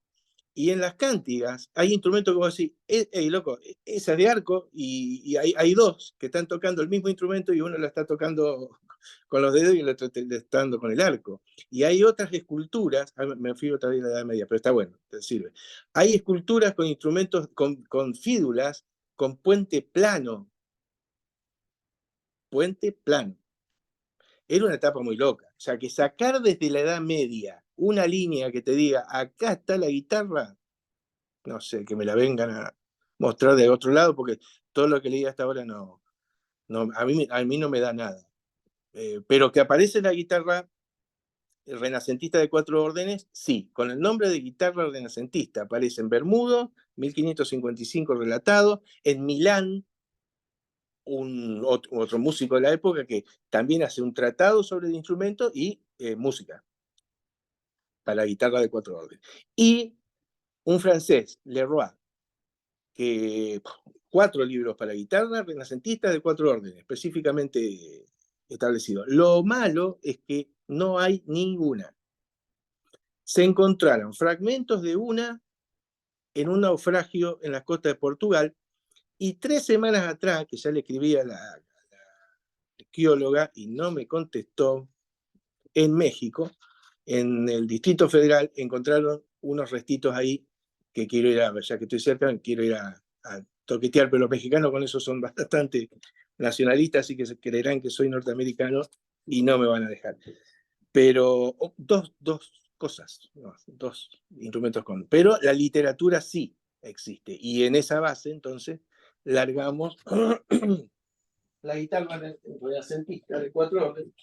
Y en las cántigas hay instrumentos como decir, hey, loco, esa es de arco, y hay dos que están tocando el mismo instrumento y uno la está tocando con los dedos y el otro está dando con el arco. Y hay otras esculturas, me fui otra vez a la Edad Media, pero está bueno, te sirve. Hay esculturas con instrumentos, con fídulas, con puente plano. Puente plano. Era una etapa muy loca. O sea, que sacar desde la Edad Media una línea que te diga, acá está la guitarra, no sé, que me la vengan a mostrar de otro lado, porque todo lo que leí hasta ahora a mí no me da nada. Pero que aparece la guitarra renacentista de 4 órdenes, sí, con el nombre de guitarra renacentista. Aparece en Bermudo, 1555 relatado, en Milán, otro músico de la época que también hace un tratado sobre el instrumento y música para guitarra de 4 órdenes. Y un francés, Leroy, que 4 libros para guitarra renacentista de 4 órdenes, específicamente establecido. Lo malo es que no hay ninguna. Se encontraron fragmentos de una en un naufragio en la costa de Portugal, y 3 semanas atrás, que ya le escribí a la arqueóloga y no me contestó, en México, en el Distrito Federal, encontraron unos restitos ahí que quiero ir a ver, ya que estoy cerca, quiero ir a toquetear, pero los mexicanos con eso son bastante nacionalistas, así que se creerán que soy norteamericano y no me van a dejar. Pero dos cosas, no, 2 instrumentos con. Pero la literatura sí existe, y en esa base, entonces, largamos la guitarra renacentista de 4 órdenes.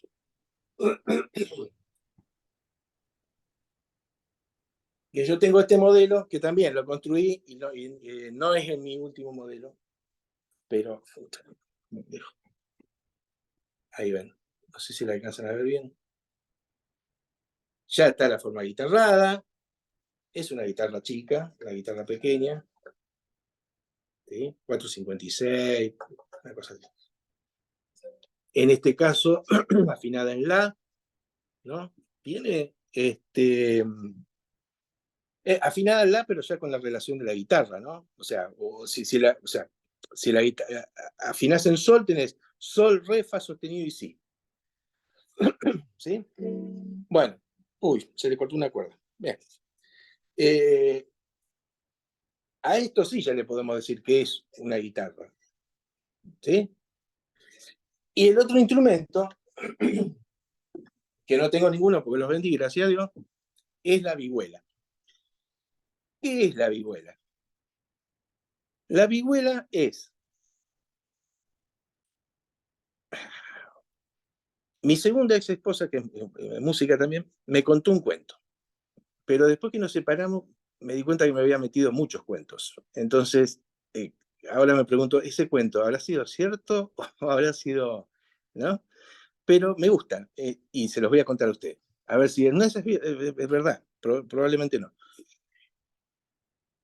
Que yo tengo este modelo, que también lo construí, y no es en mi último modelo, pero ahí ven no sé si la alcanzan a ver bien. Ya está la forma guitarrada. Es una guitarra chica, una guitarra pequeña. ¿Sí? 456, una cosa así. En este caso, afinada en La, ¿no? Tiene afinada en La, pero ya con la relación de la guitarra, ¿no? O sea, si la guitarra afinás en Sol, tenés Sol, Re, Fa sostenido y Si. ¿Sí? Bueno, uy, se le cortó una cuerda. Bien. A esto sí ya le podemos decir que es una guitarra. ¿Sí? Y el otro instrumento, que no tengo ninguno porque los vendí, gracias a Dios, es la vihuela. ¿Qué es la vihuela? La vihuela es... Mi segunda ex esposa, que es música también, me contó un cuento. Pero después que nos separamos, me di cuenta que me había metido muchos cuentos. Entonces, ahora me pregunto, ¿ese cuento habrá sido cierto o habrá sido... ¿no? Pero me gusta y se los voy a contar a ustedes. A ver si no es verdad, probablemente no.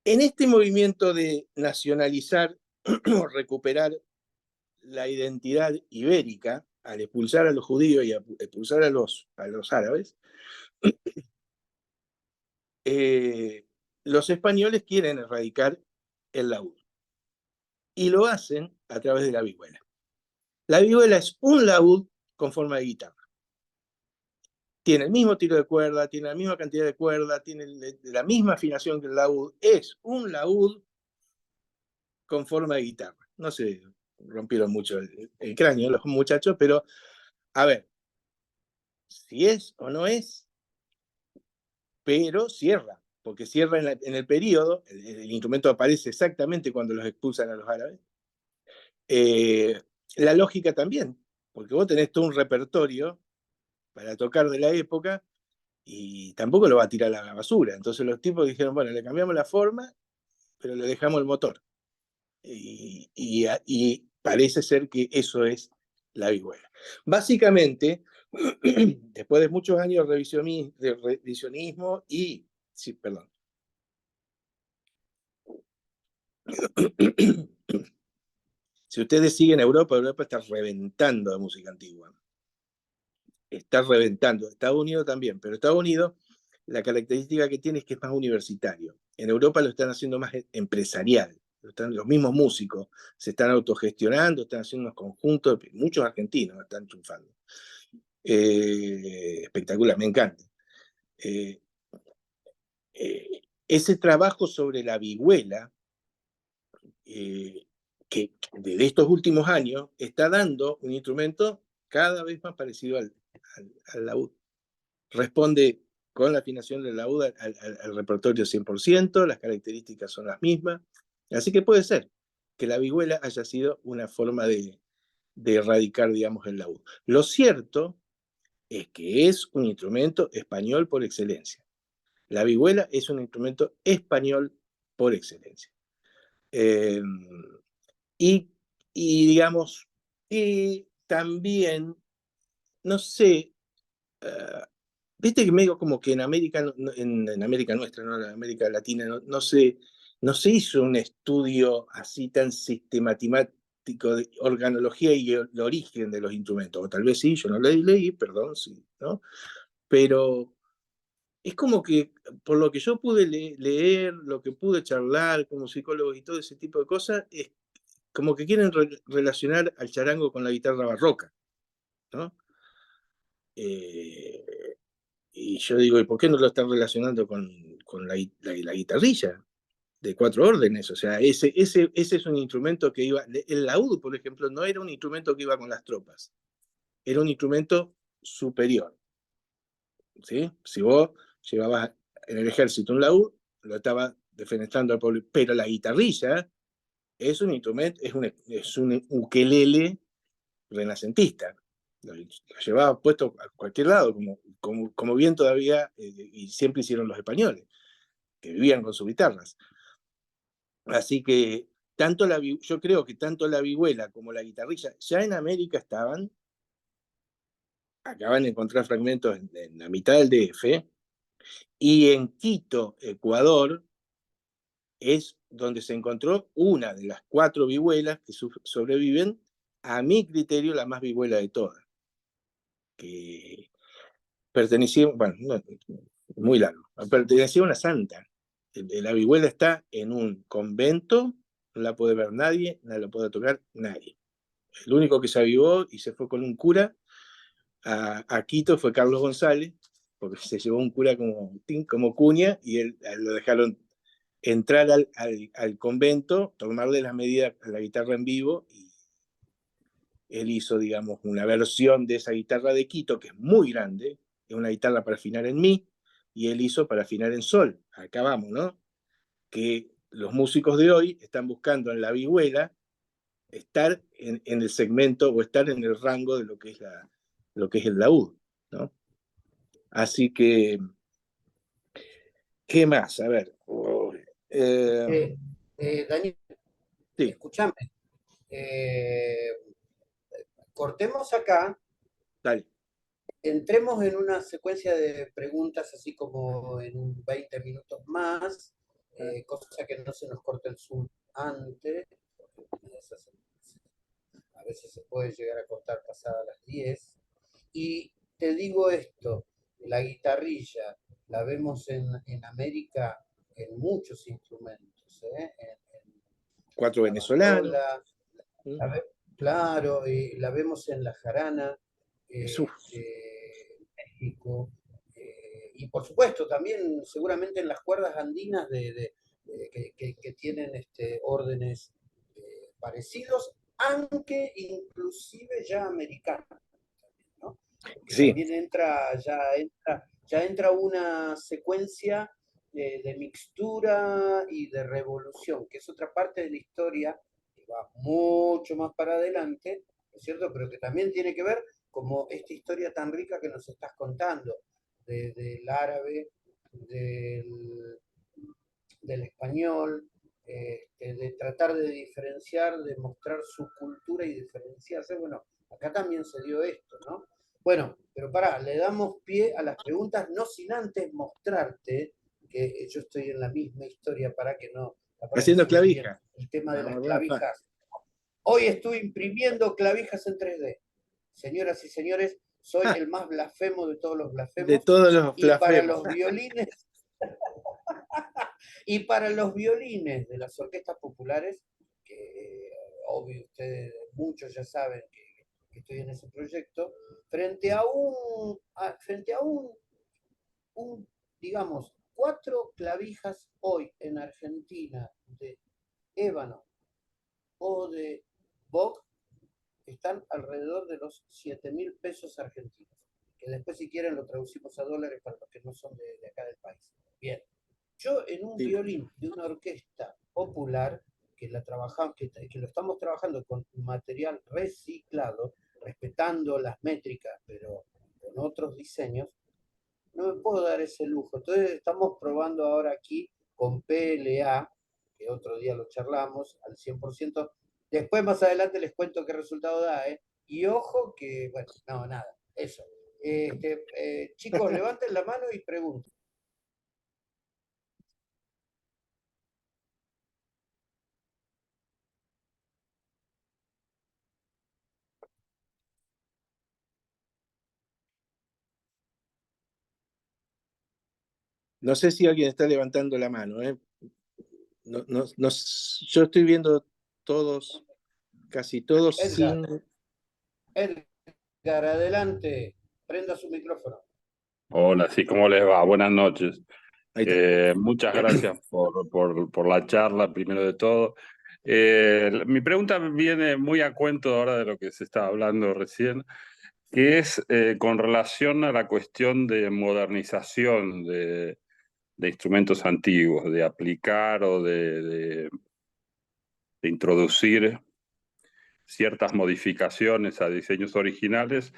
En este movimiento de nacionalizar o recuperar la identidad ibérica, al expulsar a los judíos y a expulsar a los árabes, los españoles quieren erradicar el laúd. Y lo hacen a través de la vihuela. La vihuela es un laúd con forma de guitarra. Tiene el mismo tiro de cuerda, tiene la misma cantidad de cuerda, tiene la misma afinación que el laúd. Es un laúd con forma de guitarra. No se rompieron mucho el cráneo los muchachos, pero a ver, si es o no es, pero cierra, porque cierra en el periodo, el instrumento aparece exactamente cuando los expulsan a los árabes. La lógica también, porque vos tenés todo un repertorio para tocar de la época y tampoco lo va a tirar a la basura. Entonces los tipos dijeron, bueno, le cambiamos la forma, pero le dejamos el motor. Y parece ser que eso es la vihuela. Básicamente, después de muchos años de revisionismo y... Sí, perdón. Si ustedes siguen Europa está reventando de música antigua. Está reventando. Estados Unidos también, pero Estados Unidos, la característica que tiene es que es más universitario. En Europa lo están haciendo más empresarial. Los mismos músicos se están autogestionando, están haciendo unos conjuntos, muchos argentinos están triunfando. Espectacular, me encanta. Ese trabajo sobre la vihuela, que desde estos últimos años está dando un instrumento cada vez más parecido al laúd. Responde con la afinación del laúd al repertorio 100%, las características son las mismas, así que puede ser que la vihuela haya sido una forma de erradicar, digamos, el laúd. Lo cierto es que es un instrumento español por excelencia. La vihuela es un instrumento español por excelencia. Y digamos, y también, no sé, viste que medio como que en América, en América nuestra, ¿no? En América Latina, no se hizo un estudio así tan sistemático de organología y el origen de los instrumentos. O tal vez sí, yo no leí, perdón, sí, ¿no? Pero es como que, por lo que yo pude leer, lo que pude charlar como psicólogo y todo ese tipo de cosas, es como que quieren relacionar al charango con la guitarra barroca, ¿no? Y yo digo, ¿y por qué no lo están relacionando con la guitarrilla de 4 órdenes? O sea, ese es un instrumento que iba... El laúd, por ejemplo, no era un instrumento que iba con las tropas. Era un instrumento superior. ¿Sí? Si vos llevabas en el ejército un laúd, lo estaba defenestrando al pueblo. Pero la guitarrilla es un instrumento, es un ukelele renacentista. Lo llevaba puesto a cualquier lado, como bien todavía, y siempre hicieron los españoles, que vivían con sus guitarras. Así que yo creo que tanto la vihuela como la guitarrilla ya en América estaban, acaban de encontrar fragmentos en la mitad del DF, y en Quito, Ecuador, es donde se encontró una de las 4 vihuelas que sobreviven, a mi criterio, la más vihuela de todas, que pertenecía, bueno, no, muy largo, pertenecía a una santa. La vihuela está en un convento, no la puede ver nadie, no la puede tocar nadie. El único que se avivó y se fue con un cura a Quito fue Carlos González, porque se llevó un cura como cuña, y él lo dejaron entrar al convento, tomarle las medidas a la guitarra en vivo, y él hizo, digamos, una versión de esa guitarra de Quito, que es muy grande, es una guitarra para afinar en mi, y él hizo para afinar en sol. Acá vamos, ¿no? Que los músicos de hoy están buscando en la vihuela estar en el segmento o estar en el rango de lo que es el laúd, ¿no? Así que, ¿qué más? A ver. Daniel, sí. Escúchame. Cortemos acá. Dale. Entremos en una secuencia de preguntas, así como en 20 minutos más, cosa que no se nos corte el Zoom antes. A veces se puede llegar a cortar pasadas las 10. Y te digo esto, la guitarrilla la vemos en América en muchos instrumentos, en 4 venezolanos. Claro, la vemos en la jarana, México, y por supuesto también seguramente en las cuerdas andinas que tienen órdenes parecidos, aunque inclusive ya americanos, ¿no? Sí. También ya entra una secuencia de mixtura y de revolución, que es otra parte de la historia que va mucho más para adelante, ¿no es cierto? Pero que también tiene que ver como esta historia tan rica que nos estás contando, del árabe, del español, de tratar de diferenciar, de mostrar su cultura y diferenciarse. Bueno, acá también se dio esto, ¿no? Bueno, pero pará, le damos pie a las preguntas, no sin antes mostrarte que yo estoy en la misma historia para que no... Haciendo clavijas. El tema de las clavijas. Hoy estoy imprimiendo clavijas en 3D. Señoras y señores, soy el más blasfemo de todos los blasfemos. De todos los blasfemos. Y para los violines... Y para los violines de las orquestas populares, que obvio ustedes muchos ya saben que estoy en ese proyecto, frente a digamos, 4 clavijas hoy en Argentina de ébano o de Bock están alrededor de los 7.000 pesos argentinos, que después si quieren lo traducimos a dólares para los que no son de acá del país. Bien. Yo en un violín de una orquesta popular, que lo estamos trabajando con material reciclado, respetando las métricas, pero con otros diseños, no me puedo dar ese lujo. Entonces estamos probando ahora aquí con PLA, que otro día lo charlamos, al 100%. Después más adelante les cuento qué resultado da, ¿eh? Y ojo que, bueno, no, nada, eso. Chicos, levanten la mano y pregunten. No sé si alguien está levantando la mano, ¿eh? No, yo estoy viendo todos, casi todos Edgar. sin... Edgar, adelante, prenda su micrófono. Hola, sí, ¿cómo les va? Buenas noches. Muchas gracias por la charla, primero de todo. Mi pregunta viene muy a cuento ahora de lo que se estaba hablando recién, que es con relación a la cuestión de modernización de instrumentos antiguos, de aplicar o de introducir ciertas modificaciones a diseños originales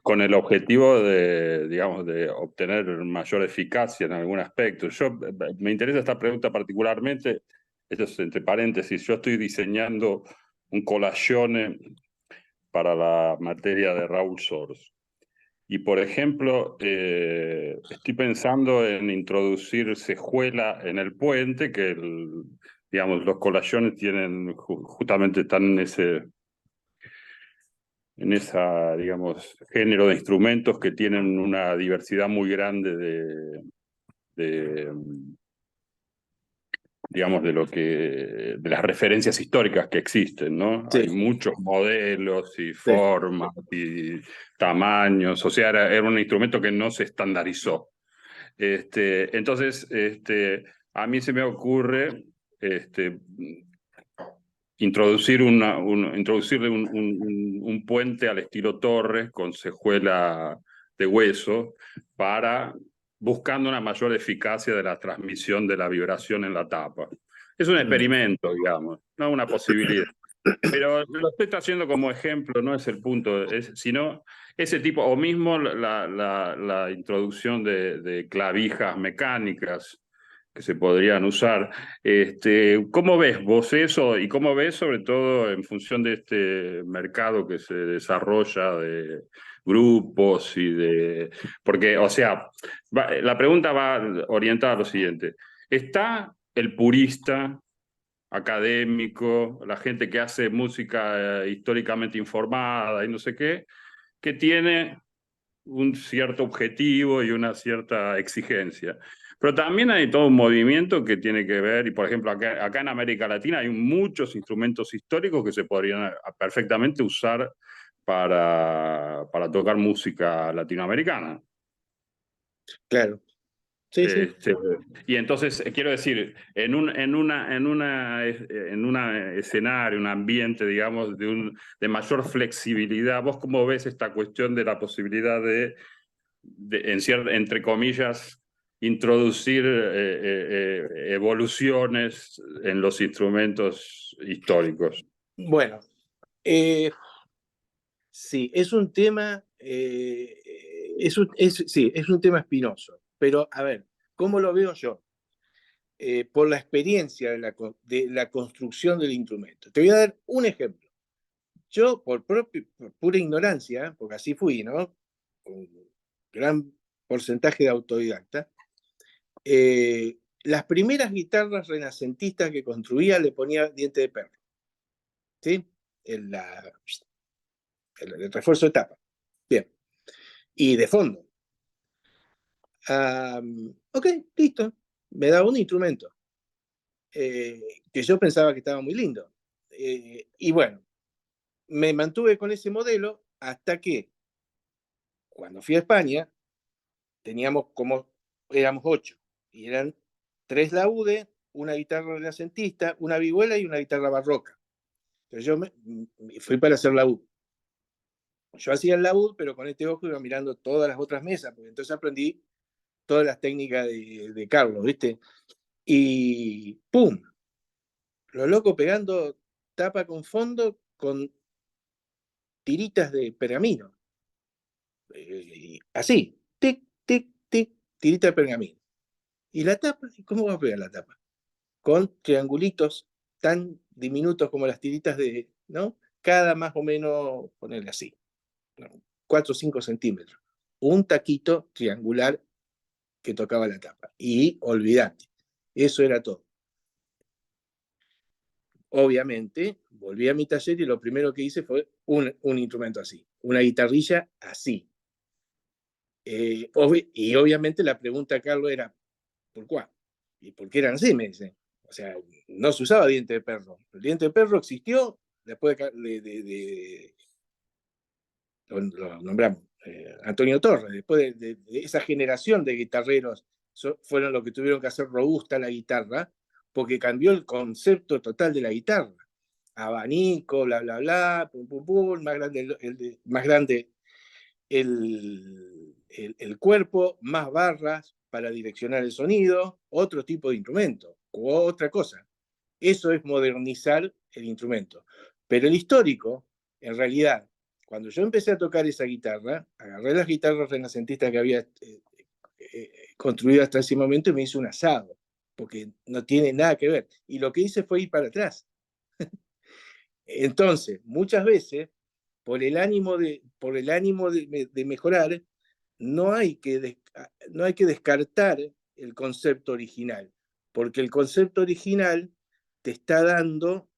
con el objetivo de, digamos, de obtener mayor eficacia en algún aspecto. Me interesa esta pregunta particularmente, esto es entre paréntesis, yo estoy diseñando un collage para la materia de Raúl Soros. Y, por ejemplo, estoy pensando en introducir Cejuela en el puente, que digamos, los collaciones tienen, justamente están en esa, digamos, género de instrumentos que tienen una diversidad muy grande digamos, de las referencias históricas que existen, ¿no? Sí. Hay muchos modelos y formas y tamaños, o sea, era un instrumento que no se estandarizó. Entonces, a mí se me ocurre introducirle un puente al estilo Torres con cejuela de hueso buscando una mayor eficacia de la transmisión de la vibración en la tapa. Es un experimento, digamos, no una posibilidad. Pero lo estoy trayendo como ejemplo, no es el punto, sino ese tipo, o mismo la introducción de clavijas mecánicas que se podrían usar. ¿Cómo ves vos eso? Y cómo ves sobre todo en función de este mercado que se desarrolla de grupos porque, o sea, la pregunta va orientada a lo siguiente. ¿Está el purista académico, la gente que hace música históricamente informada y no sé qué, que tiene un cierto objetivo y una cierta exigencia? Pero también hay todo un movimiento que tiene que ver, y por ejemplo acá en América Latina hay muchos instrumentos históricos que se podrían perfectamente usar para tocar música latinoamericana. Claro. Sí, sí. Y entonces, quiero decir, en un escenario, un ambiente, digamos, de mayor flexibilidad, ¿vos cómo ves esta cuestión de la posibilidad entre comillas, introducir evoluciones en los instrumentos históricos? Bueno, sí, es un tema, es un tema espinoso, pero a ver, ¿cómo lo veo yo? Por la experiencia de la construcción del instrumento. Te voy a dar un ejemplo. Yo, por pura ignorancia, porque así fui, ¿no? Con gran porcentaje de autodidacta, las primeras guitarras renacentistas que construía le ponía diente de perro, ¿sí? El refuerzo de tapa. Bien. Y de fondo. Ok, listo. Me daba un instrumento que yo pensaba que estaba muy lindo. Y bueno, me mantuve con ese modelo hasta que, cuando fui a España, éramos 8, y eran 3 laúdes, una guitarra renacentista, una vihuela y una guitarra barroca. Entonces yo me fui para hacer laúd. Yo hacía el laúd, pero con este ojo iba mirando todas las otras mesas, porque entonces aprendí todas las técnicas de Carlos, ¿viste? Y ¡pum! Los locos pegando tapa con fondo con tiritas de pergamino. Así, tic, tic, tic, tirita de pergamino. ¿Y la tapa? ¿Cómo va a pegar la tapa? Con triangulitos tan diminutos como las tiritas ¿no? Cada más o menos, ponerle así, 4 o 5 centímetros. Un taquito triangular que tocaba la tapa. Y olvidate, eso era todo. Obviamente, volví a mi taller y lo primero que hice fue un instrumento así, una guitarrilla así. Y obviamente la pregunta, Carlos, era, ¿por cuál? ¿Y por qué eran así? Me dicen. O sea, no se usaba diente de perro. El diente de perro existió después lo nombramos, Antonio Torres, después de esa generación de guitarreros, fueron los que tuvieron que hacer robusta la guitarra, porque cambió el concepto total de la guitarra. Abanico, bla, bla, bla, pum, pum, pum, más grande el cuerpo, más barras para direccionar el sonido, otro tipo de instrumento, otra cosa. Eso es modernizar el instrumento. Pero el histórico, en realidad, cuando yo empecé a tocar esa guitarra, agarré las guitarras renacentistas que había construido hasta ese momento y me hice un asado, porque no tiene nada que ver. Y lo que hice fue ir para atrás. Entonces, muchas veces por el ánimo de mejorar, no hay que descartar el concepto original, porque el concepto original te está dando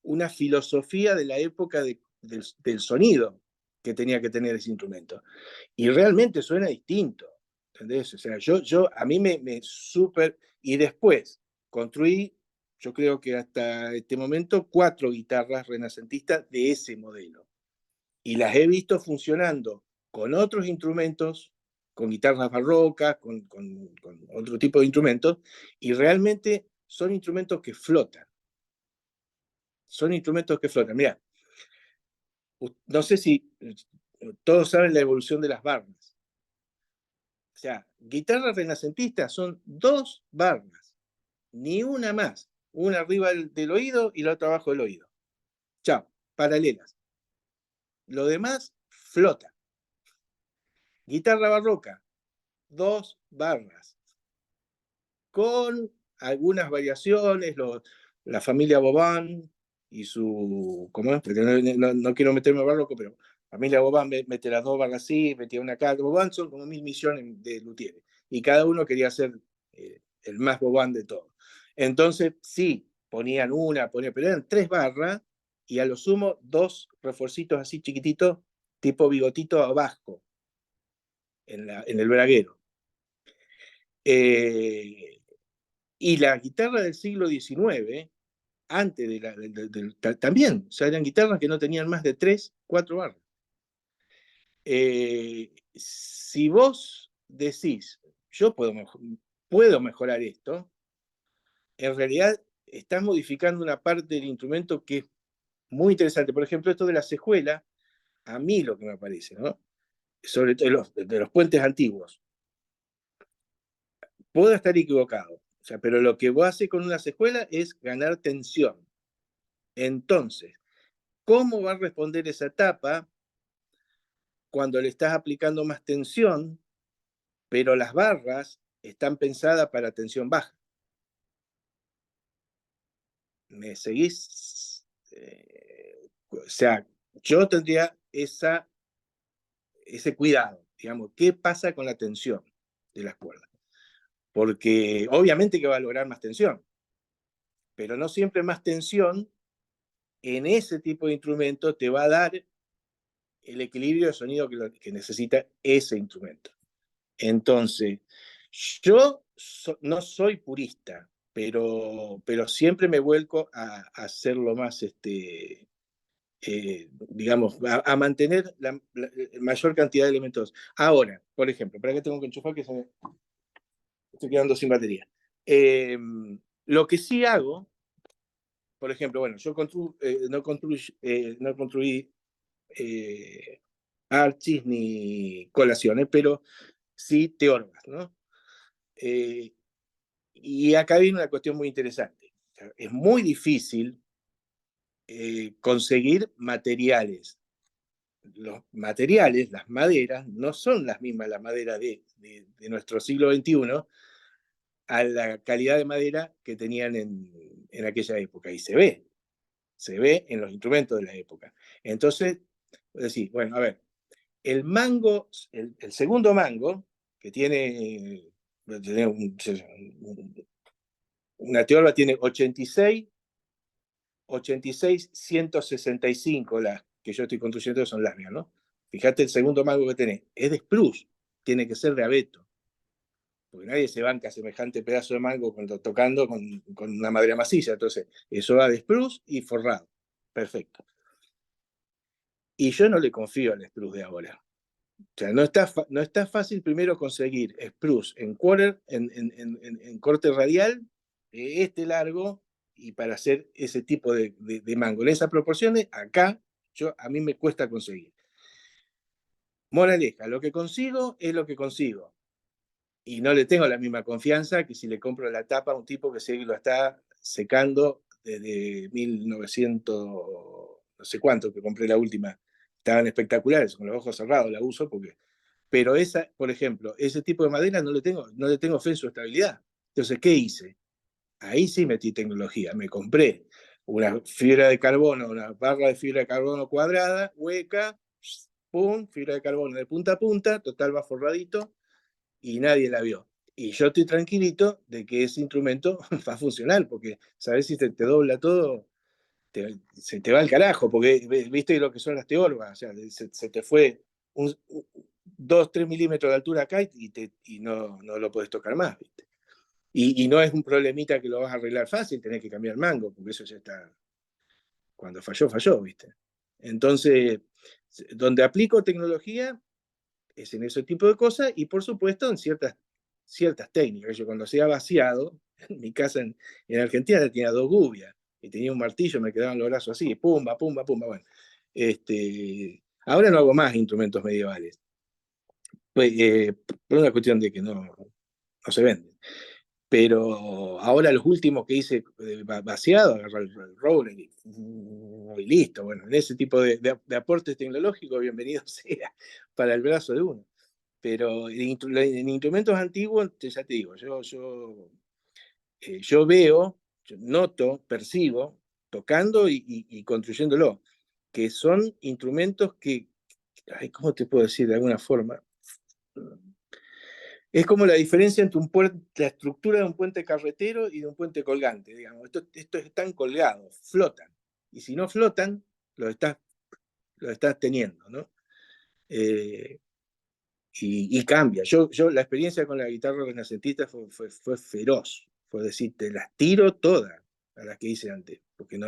una filosofía de la época del sonido que tenía que tener ese instrumento. Y realmente suena distinto, ¿entendés? O sea, a mí me súper... Y después construí, yo creo que hasta este momento, 4 guitarras renacentistas de ese modelo. Y las he visto funcionando con otros instrumentos, con guitarras barrocas, con otro tipo de instrumentos, y realmente son instrumentos que flotan. Son instrumentos que flotan. Mira, no sé si todos saben la evolución de las barras. O sea, guitarras renacentistas son 2 barras, ni una más. Una arriba del oído y la otra abajo del oído. Chao, paralelas. Lo demás flota. Guitarra barroca, 2 barras. Con algunas variaciones, la familia Boban y su... ¿Cómo es? Porque no quiero meterme barroco, pero familia Boban mete las 2 barras así, metía una acá. Boban son como 1000 misiones de luthieres. Y cada uno quería ser el más Boban de todos. Entonces, sí, ponían pero eran 3 barras y a lo sumo 2 refuercitos así chiquititos, tipo bigotito abajo, en el braguero. Y la guitarra del siglo XIX, antes también, o sea, eran guitarras que no tenían más de 3, 4 barras. Si vos decís, yo puedo mejorar esto, en realidad estás modificando una parte del instrumento que es muy interesante. Por ejemplo, esto de la cejuela, a mí lo que me parece, ¿no? Sobre todo de los puentes antiguos. Puedo estar equivocado, o sea, pero lo que vos haces con una cejuela es ganar tensión. Entonces, ¿cómo va a responder esa tapa cuando le estás aplicando más tensión, pero las barras están pensadas para tensión baja? ¿Me seguís? O sea, yo tendría ese cuidado, digamos, ¿qué pasa con la tensión de las cuerdas? Porque obviamente que va a lograr más tensión, pero no siempre más tensión en ese tipo de instrumento te va a dar el equilibrio de sonido que necesita ese instrumento. Entonces, yo no soy purista, pero siempre me vuelco a hacerlo más, digamos, a mantener la mayor cantidad de elementos. Ahora, por ejemplo, ¿para qué tengo que enchufar? Que estoy quedando sin batería. Lo que sí hago, por ejemplo, bueno, yo no construí archis ni colaciones, pero sí teóricas, ¿no? Y acá viene una cuestión muy interesante. Es muy difícil conseguir materiales. Los materiales, las maderas, no son las mismas las maderas de nuestro siglo XXI a la calidad de madera que tenían en aquella época. Y se ve en los instrumentos de la época. Entonces, decís, bueno, a ver, el mango, el segundo mango, que tiene una teorba, tiene 86, 165, las que yo estoy construyendo son las mías, ¿no? Fíjate el segundo mango que tenés, es de spruce, tiene que ser de abeto, porque nadie se banca semejante pedazo de mango cuando tocando con una madera maciza, entonces eso va de spruce y forrado, perfecto. Y yo no le confío al spruce de ahora. O sea, no está fácil primero conseguir spruce en quarter, en corte radial, largo, y para hacer ese tipo de mango. En esas proporciones, acá, a mí me cuesta conseguir. Moraleja, lo que consigo es lo que consigo. Y no le tengo la misma confianza que si le compro la tapa a un tipo que lo está secando desde 1900, no sé cuánto, que compré la última. Estaban espectaculares, con los ojos cerrados la uso porque... Pero por ejemplo, ese tipo de madera no le tengo fe en su estabilidad. Entonces, ¿qué hice? Ahí sí metí tecnología. Me compré una fibra de carbono, una barra de fibra de carbono cuadrada, hueca, pum, fibra de carbono de punta a punta, total va forradito, y nadie la vio. Y yo estoy tranquilito de que ese instrumento va a funcionar, porque sabes si te dobla todo, se te va al carajo, porque viste lo que son las teorbas, o sea, se te fue 2-3 milímetros de altura acá y no lo puedes tocar más, ¿viste? Y no es un problemita que lo vas a arreglar fácil, tenés que cambiar mango, porque eso ya está, cuando falló, ¿viste? Entonces, donde aplico tecnología es en ese tipo de cosas y por supuesto en ciertas técnicas. Yo cuando hacía vaciado, en mi casa en Argentina tenía 2 gubias y tenía un martillo, me quedaban los brazos así, pumba, pumba, pumba. Bueno, ahora no hago más instrumentos medievales, pues, por una cuestión de que no se venden. Pero ahora los últimos que hice vaciado, agarrar el roller y listo. Bueno, en ese tipo de aportes tecnológicos, bienvenido sea para el brazo de uno. Pero en instrumentos antiguos, ya te digo, yo veo, yo noto, percibo, tocando y construyéndolo, que son instrumentos que, ¿cómo te puedo decir de alguna forma? Es como la diferencia entre la estructura de un puente carretero y de un puente colgante, digamos. Estos están colgados, flotan. Y si no flotan, los estás teniendo, ¿no? Y cambia. La experiencia con la guitarra renacentista fue feroz. Fue decir, te las tiro todas a las que hice antes, porque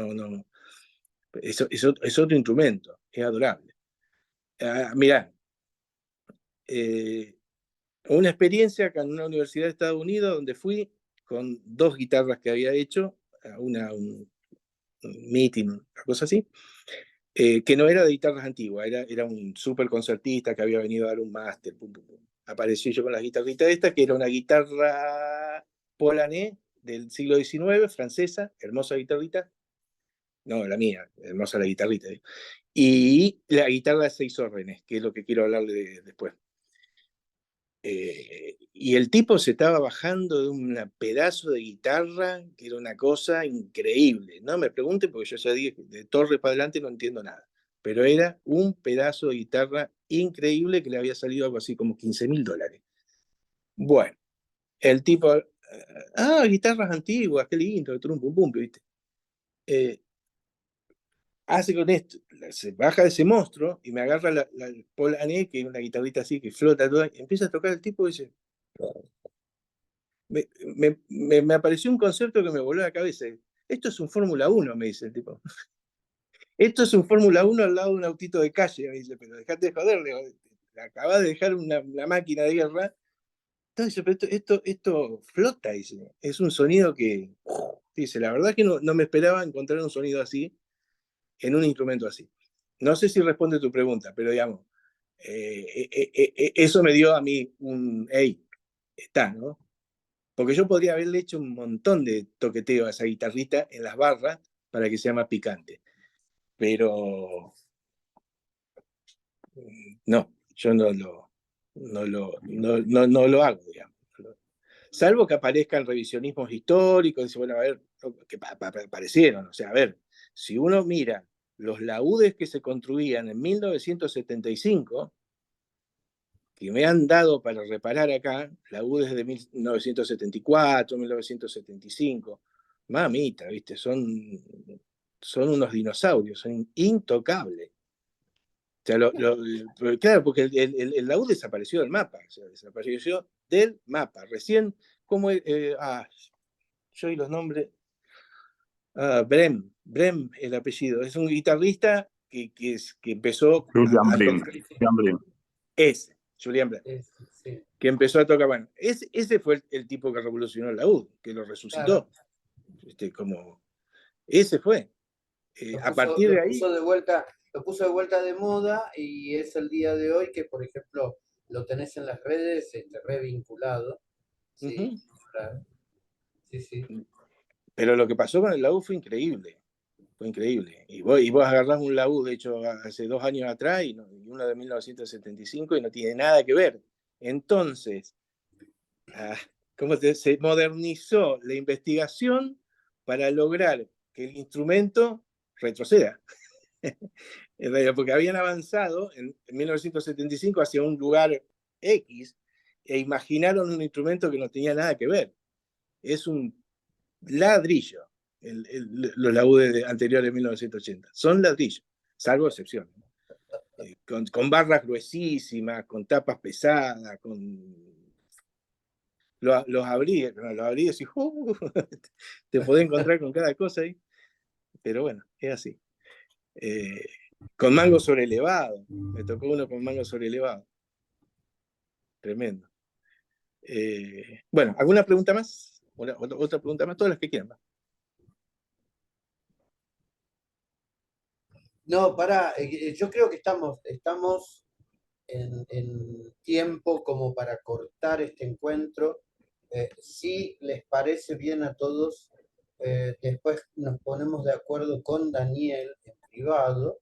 es otro instrumento, es adorable. Mirá, una experiencia acá en una universidad de Estados Unidos donde fui con 2 guitarras que había hecho, un meeting, una cosa así, que no era de guitarras antiguas, era un super concertista que había venido a dar un máster. Pum, pum, pum. Aparecí yo con la guitarrita esta, que era una guitarra Polané del siglo XIX, francesa, hermosa guitarrita. No, la mía, hermosa la guitarrita. Y la guitarra de 6 órdenes, que es lo que quiero hablarle después. Y el tipo se estaba bajando de un pedazo de guitarra que era una cosa increíble. No me pregunten porque yo ya dije, de torre para adelante no entiendo nada. Pero era un pedazo de guitarra increíble que le había salido algo así como $15.000. Bueno, el tipo, guitarras antiguas, qué lindo, trum, pum, pum, ¿viste? Hace con esto, se baja de ese monstruo y me agarra la Paul Ané, que es una guitarrita así que flota toda, y empieza a tocar el tipo y dice, me apareció un concepto que me voló la cabeza. Esto es un Fórmula 1, me dice el tipo. Esto es un Fórmula 1 al lado de un autito de calle, me dice, pero dejate de joder, acabas de dejar una máquina de guerra. Entonces, pero esto flota, dice. Es un sonido que, dice, la verdad que no me esperaba encontrar un sonido así en un instrumento así. No sé si responde tu pregunta, pero digamos, eso me dio a mí un, hey, está, ¿no? Porque yo podría haberle hecho un montón de toqueteo a esa guitarrita en las barras para que sea más picante. Pero no, yo no lo hago, digamos. Salvo que aparezcan revisionismos históricos, dice, bueno, a ver, que aparecieron. O sea, a ver, si uno mira los laúdes que se construían en 1975, que me han dado para reparar acá, laúdes de 1974, 1975, mamita, ¿viste? Son unos dinosaurios, son intocables. O sea, claro, porque el laúd desapareció del mapa, o sea, desapareció del mapa. Recién, como yo y los nombres, Brem, el apellido, es un guitarrista que empezó Julian Bream. Julian Brehm, sí. que empezó a tocar. Bueno, ese fue el tipo que revolucionó el laúd, que lo resucitó. Claro. Ese fue. A partir de ahí. Lo puso de vuelta de moda y es el día de hoy que, por ejemplo, lo tenés en las redes revinculado. Sí, claro. Sí. Pero lo que pasó con el laúd fue increíble. Fue increíble. Y vos agarrás un laúd, de hecho, hace 2 años atrás, y uno de 1975, y no tiene nada que ver. Entonces, se modernizó la investigación para lograr que el instrumento retroceda. En realidad, porque habían avanzado en 1975 hacia un lugar X e imaginaron un instrumento que no tenía nada que ver. Es un ladrillo, los laúdes anteriores de 1980. Son ladrillos, salvo excepciones. Con barras gruesísimas, con tapas pesadas, los abrí y decís, te podés encontrar con cada cosa ahí. Pero bueno, es así. Con mango sobreelevado. Me tocó uno con mango sobreelevado. Tremendo. Bueno, ¿alguna pregunta más? Otra pregunta más, todas las que quieran. No, yo creo que estamos en tiempo como para cortar este encuentro. Si les parece bien a todos, después nos ponemos de acuerdo con Daniel en privado,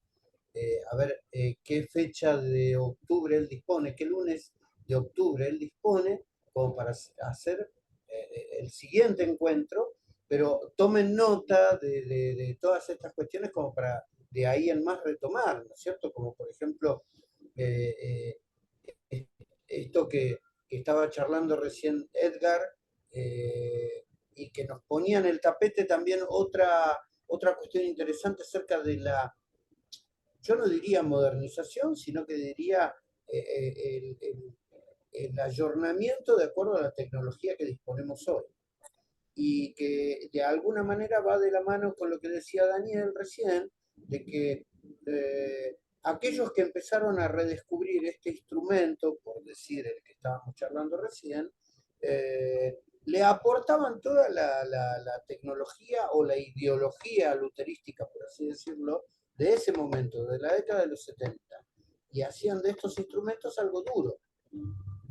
a ver qué fecha de octubre él dispone, qué lunes de octubre él dispone, como para hacer el siguiente encuentro, pero tomen nota de todas estas cuestiones como para de ahí en más retomar, ¿no es cierto? Como por ejemplo, esto que estaba charlando recién Edgar, y que nos ponía en el tapete también otra cuestión interesante acerca de la, yo no diría modernización, sino que diría el ayornamiento de acuerdo a la tecnología que disponemos hoy. Y que de alguna manera va de la mano con lo que decía Daniel recién, de que aquellos que empezaron a redescubrir este instrumento, por decir el que estábamos charlando recién, le aportaban toda la tecnología o la ideología luterística, por así decirlo, de ese momento, de la década de los 70, y hacían de estos instrumentos algo duro,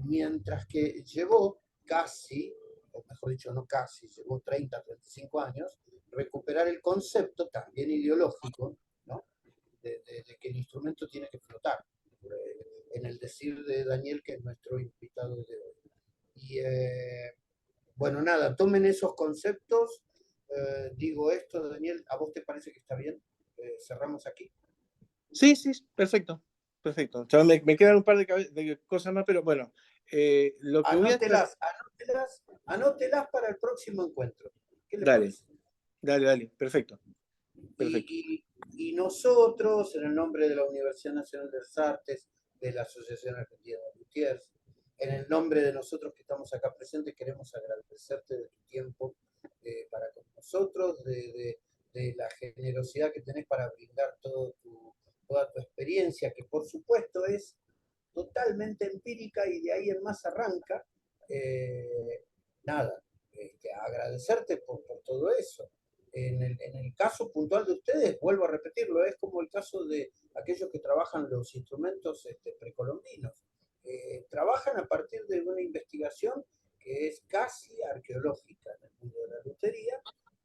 mientras que llevó casi, o mejor dicho, no casi, llevó 30, 35 años, recuperar el concepto también ideológico, ¿no? de que el instrumento tiene que flotar, en el decir de Daniel, que es nuestro invitado de hoy. Y bueno, nada, tomen esos conceptos. Digo esto, Daniel, ¿a vos te parece que está bien? ¿Cerramos aquí? Sí, perfecto. Perfecto. O sea, me quedan un par de cosas más, pero bueno, lo que anótelas para el próximo encuentro. ¿Qué les dale, parece? Dale, perfecto. Y nosotros, en el nombre de la Universidad Nacional de las Artes, de la Asociación Argentina de Luthiers, en el nombre de nosotros que estamos acá presentes, queremos agradecerte de tu tiempo para con nosotros, de la generosidad que tenés para brindar toda tu experiencia, que por supuesto es totalmente empírica y de ahí en más arranca. Nada, agradecerte por todo eso. En el caso puntual de ustedes, vuelvo a repetirlo, es como el caso de aquellos que trabajan los instrumentos precolombinos. Trabajan a partir de una investigación que es casi arqueológica en el mundo de la lutería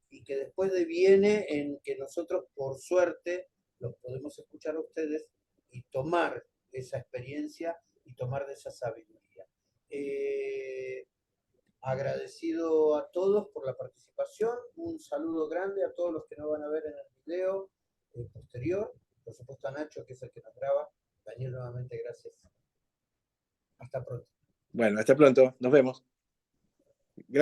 y que después deviene en que nosotros, por suerte, los podemos escuchar a ustedes y tomar esa experiencia y tomar de esa sabiduría. Agradecido a todos por la participación, un saludo grande a todos los que nos van a ver en el video posterior, por supuesto a Nacho, que es el que nos graba. Daniel, nuevamente gracias. Hasta pronto. Bueno, hasta pronto, nos vemos.